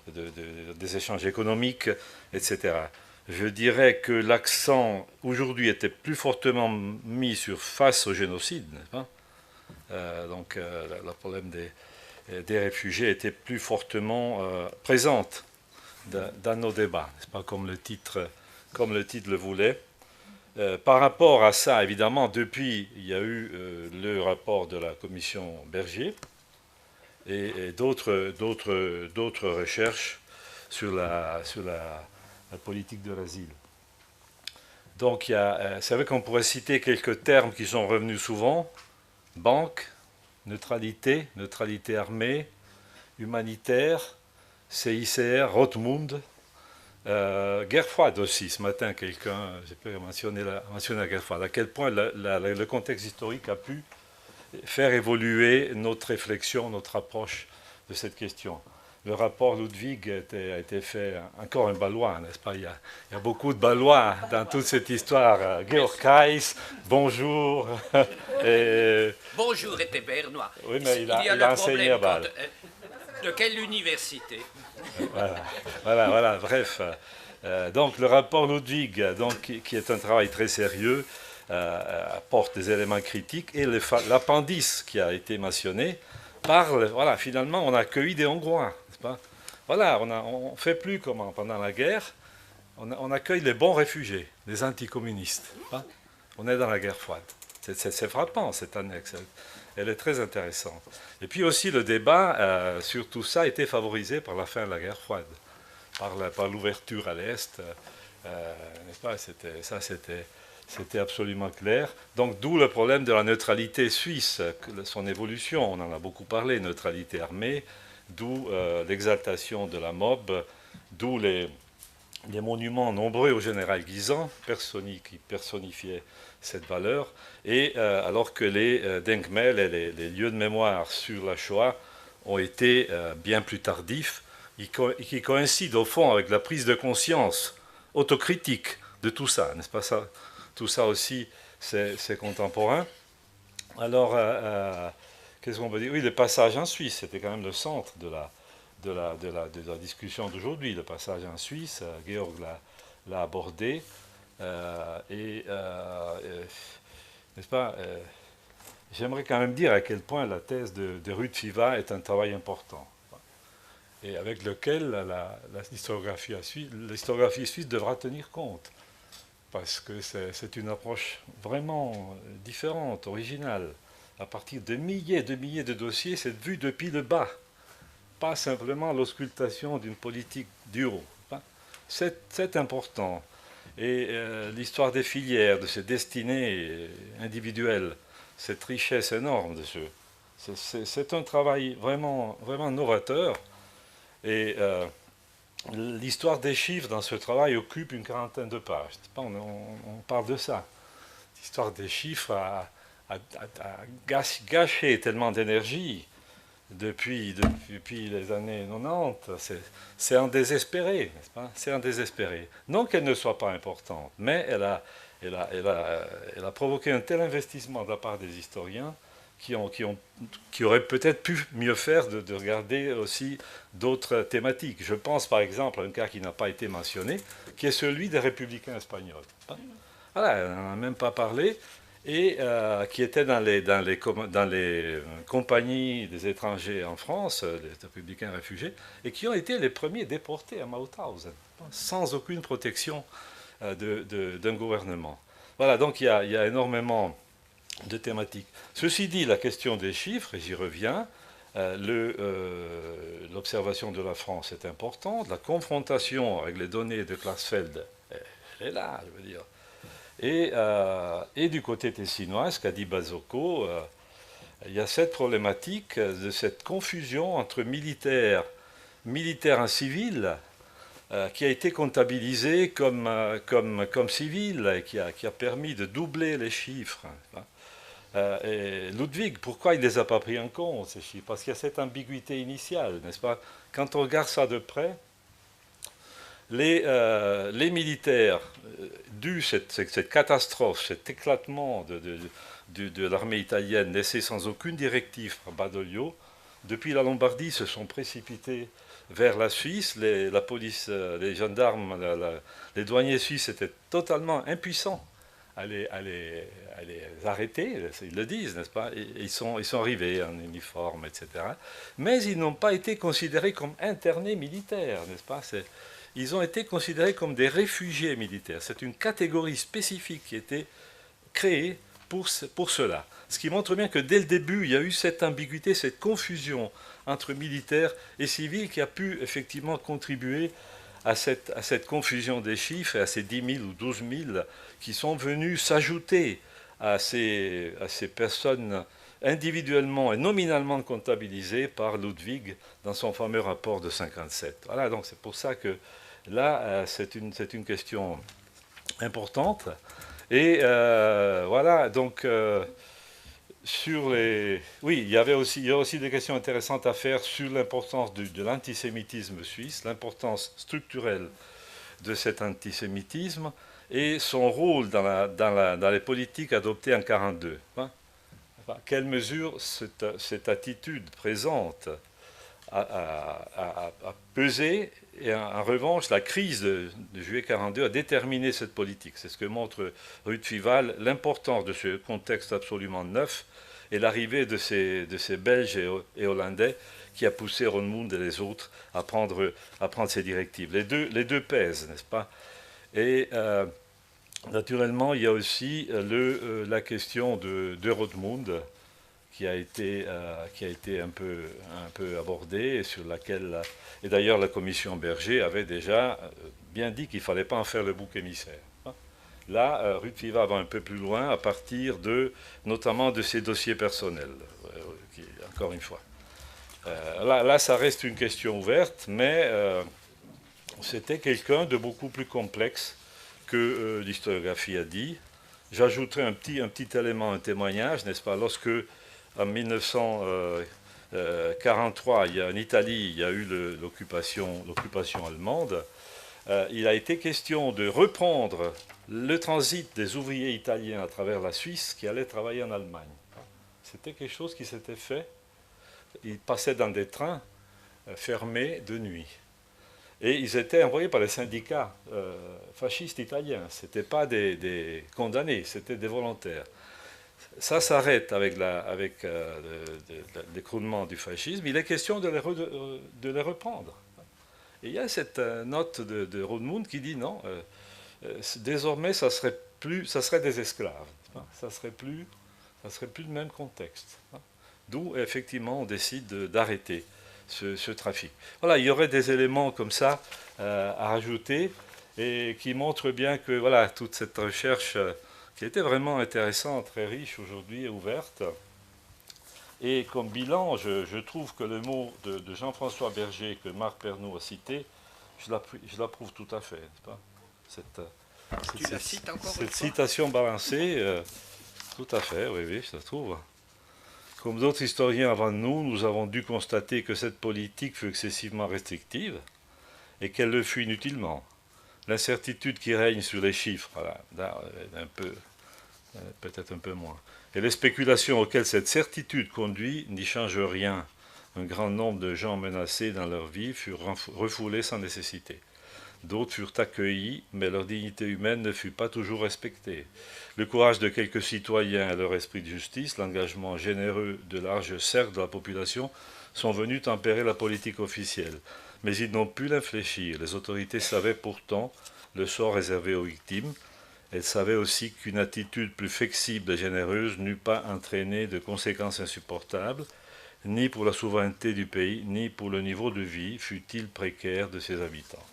des échanges économiques, etc. Je dirais que l'accent aujourd'hui était plus fortement mis face au génocide, n'est-ce pas? Donc, le problème des réfugiés était plus fortement présente dans nos débats, n'est-ce pas, comme le titre le voulait. Par rapport à ça, évidemment, depuis, il y a eu le rapport de la commission Berger et d'autres recherches sur la politique de l'asile. Donc, c'est vrai qu'on pourrait citer quelques termes qui sont revenus souvent: banque, neutralité armée, humanitaire, CICR, Rothmund, guerre froide aussi. Ce matin, quelqu'un, j'ai pu mentionner la guerre froide. À quel point le contexte historique a pu faire évoluer notre réflexion, notre approche de cette question. Le rapport Ludwig a été fait, encore un Balois, n'est-ce pas? Il y a beaucoup de Balois dans toute cette histoire. Georg Kais, bonjour. Bonjour était bernois. Oui, mais il a enseigné à Bâle. De quelle université? Voilà, bref. Donc le rapport Ludwig, qui est un travail très sérieux, apporte des éléments critiques, et l'appendice qui a été mentionné parle, voilà, finalement, on a accueilli des Hongrois, n'est-ce pas? Voilà, on ne fait plus comme pendant la guerre, on accueille les bons réfugiés, les anticommunistes. Hein. On est dans la guerre froide. C'est frappant, cette annexe. Elle est très intéressante. Et puis aussi, le débat sur tout ça a été favorisé par la fin de la guerre froide, par l'ouverture à l'Est. N'est-ce pas? C'était absolument clair. Donc, d'où le problème de la neutralité suisse, son évolution. On en a beaucoup parlé, neutralité armée, d'où l'exaltation de la MOB, d'où les monuments nombreux au général Guisan, qui personnifiaient cette valeur, et alors que les Denkmäl et les lieux de mémoire sur la Shoah ont été bien plus tardifs, qui coïncident au fond avec la prise de conscience autocritique de tout ça, n'est-ce pas ça? Tout ça aussi, c'est contemporain. Alors, qu'est-ce qu'on peut dire? Oui, le passage en Suisse, c'était quand même le centre de la discussion d'aujourd'hui. Le passage en Suisse, Georg l'a abordé. N'est-ce pas? J'aimerais quand même dire à quel point la thèse de Ruud Fiva est un travail important, et avec lequel l'historiographie suisse devra tenir compte, parce que c'est une approche vraiment différente, originale. À partir de milliers de dossiers, c'est vu depuis le bas, pas simplement l'auscultation d'une politique du haut. C'est important. Et l'histoire des filières, de ces destinées individuelles, cette richesse énorme de c'est un travail vraiment, vraiment novateur. Et l'histoire des chiffres dans ce travail occupe une quarantaine de pages. On parle de ça. L'histoire des chiffres a gâché tellement d'énergie depuis les années 90. C'est en désespéré, n'est-ce pas? C'est en désespéré. Non qu'elle ne soit pas importante, mais elle a provoqué un tel investissement de la part des historiens qui auraient peut-être pu mieux faire de regarder aussi d'autres thématiques. Je pense par exemple à un cas qui n'a pas été mentionné, qui est celui des républicains espagnols. Voilà, on n'en a même pas parlé, et qui était dans les compagnies des étrangers en France, les républicains réfugiés, et qui ont été les premiers déportés à Mauthausen, sans aucune protection d'un gouvernement. Voilà, donc il y a énormément de thématiques. Ceci dit, la question des chiffres, et j'y reviens, l'observation de la France est importante, la confrontation avec les données de Klarsfeld, elle est là, je veux dire. Et du côté tessinois, ce qu'a dit Bazzocco, il y a cette problématique de cette confusion entre militaires et civils, qui a été comptabilisé comme civil, et qui a permis de doubler les chiffres. Et Ludwig, pourquoi il ne les a pas pris en compte, ces chiffres? Parce qu'il y a cette ambiguïté initiale, n'est-ce pas? Quand on regarde ça de près, les militaires, dû cette catastrophe, cet éclatement de l'armée italienne laissée sans aucune directive par Badoglio, depuis la Lombardie, se sont précipités vers la Suisse. La police, les gendarmes, les douaniers suisses étaient totalement impuissants à les arrêter, ils le disent, n'est-ce pas? Et ils sont arrivés en uniforme, etc. Mais ils n'ont pas été considérés comme internés militaires, n'est-ce pas? Ils ont été considérés comme des réfugiés militaires. C'est une catégorie spécifique qui a été créée pour cela. Ce qui montre bien que dès le début, il y a eu cette ambiguïté, cette confusion entre militaires et civils qui a pu effectivement contribuer à cette confusion des chiffres et à ces 10 000 ou 12 000 qui sont venus s'ajouter à ces personnes individuellement et nominalement comptabilisées par Ludwig dans son fameux rapport de 57. Voilà, donc c'est pour ça que là, c'est une question importante. Et voilà, donc oui, il y a aussi des questions intéressantes à faire sur l'importance de l'antisémitisme suisse, l'importance structurelle de cet antisémitisme et son rôle dans les politiques adoptées en 1942. Quelle mesure cette attitude présente a pesé Et en revanche, la crise de juillet 1942 a déterminé cette politique. C'est ce que montre Ruud Vival, l'importance de ce contexte absolument neuf et l'arrivée de ces Belges et Hollandais qui a poussé Ronemound et les autres à prendre ces directives. Les deux pèsent, n'est-ce pas? Et naturellement, il y a aussi la question de Ronemound qui a été un peu abordée et sur laquelle... Et d'ailleurs, la commission Berger avait déjà bien dit qu'il ne fallait pas en faire le bouc émissaire. Là, Ruud Vival va un peu plus loin à partir notamment de ses dossiers personnels, encore une fois. Là, ça reste une question ouverte, mais c'était quelqu'un de beaucoup plus complexe que l'historiographie a dit. J'ajouterai un petit élément, un témoignage, n'est-ce pas, lorsque, en 1943, en Italie, il y a eu l'occupation allemande, il a été question de reprendre le transit des ouvriers italiens à travers la Suisse qui allaient travailler en Allemagne. C'était quelque chose qui s'était fait. Ils passaient dans des trains fermés de nuit. Et ils étaient envoyés par les syndicats fascistes italiens. Ce n'étaient pas des condamnés, c'était des volontaires. Ça s'arrête avec l'écroulement du fascisme. Il est question de les reprendre. Et il y a cette note de Ronemound qui dit non, désormais ça serait des esclaves. Ça ne serait plus le même contexte. D'où, effectivement, on décide d'arrêter ce trafic. Voilà, il y aurait des éléments comme ça à rajouter et qui montrent bien que voilà, toute cette recherche qui était vraiment intéressante, très riche aujourd'hui et ouverte. Et comme bilan, je trouve que le mot de Jean-François Berger que Marc Pernoud a cité, je l'approuve tout à fait. N'est-ce pas cette citation balancée, tout à fait, oui, je la trouve. Comme d'autres historiens avant nous, nous avons dû constater que cette politique fut excessivement restrictive et qu'elle le fut inutilement. L'incertitude qui règne sur les chiffres, voilà, peut-être un peu moins. Et les spéculations auxquelles cette certitude conduit n'y changent rien. Un grand nombre de gens menacés dans leur vie furent refoulés sans nécessité. D'autres furent accueillis, mais leur dignité humaine ne fut pas toujours respectée. Le courage de quelques citoyens et leur esprit de justice, l'engagement généreux de larges cercles de la population sont venus tempérer la politique officielle. Mais ils n'ont pu l'infléchir. Les autorités savaient pourtant le sort réservé aux victimes. Elles savaient aussi qu'une attitude plus flexible et généreuse n'eût pas entraîné de conséquences insupportables, ni pour la souveraineté du pays, ni pour le niveau de vie, fût-il précaire, de ses habitants.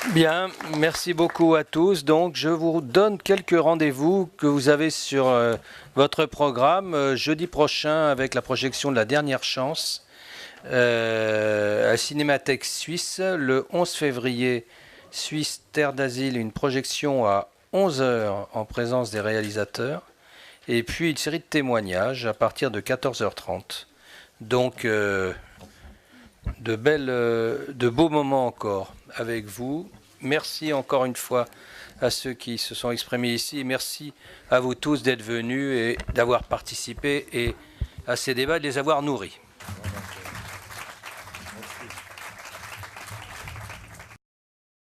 Bien, merci beaucoup à tous. Donc, je vous donne quelques rendez-vous que vous avez sur votre programme. Jeudi prochain, avec la projection de La Dernière Chance, à Cinémathèque Suisse. Le 11 février, Suisse Terre d'Asile, une projection à 11h en présence des réalisateurs. Et puis, une série de témoignages à partir de 14h30. Donc, de beaux moments encore avec vous. Merci encore une fois à ceux qui se sont exprimés ici. Merci à vous tous d'être venus et d'avoir participé et à ces débats, de les avoir nourris.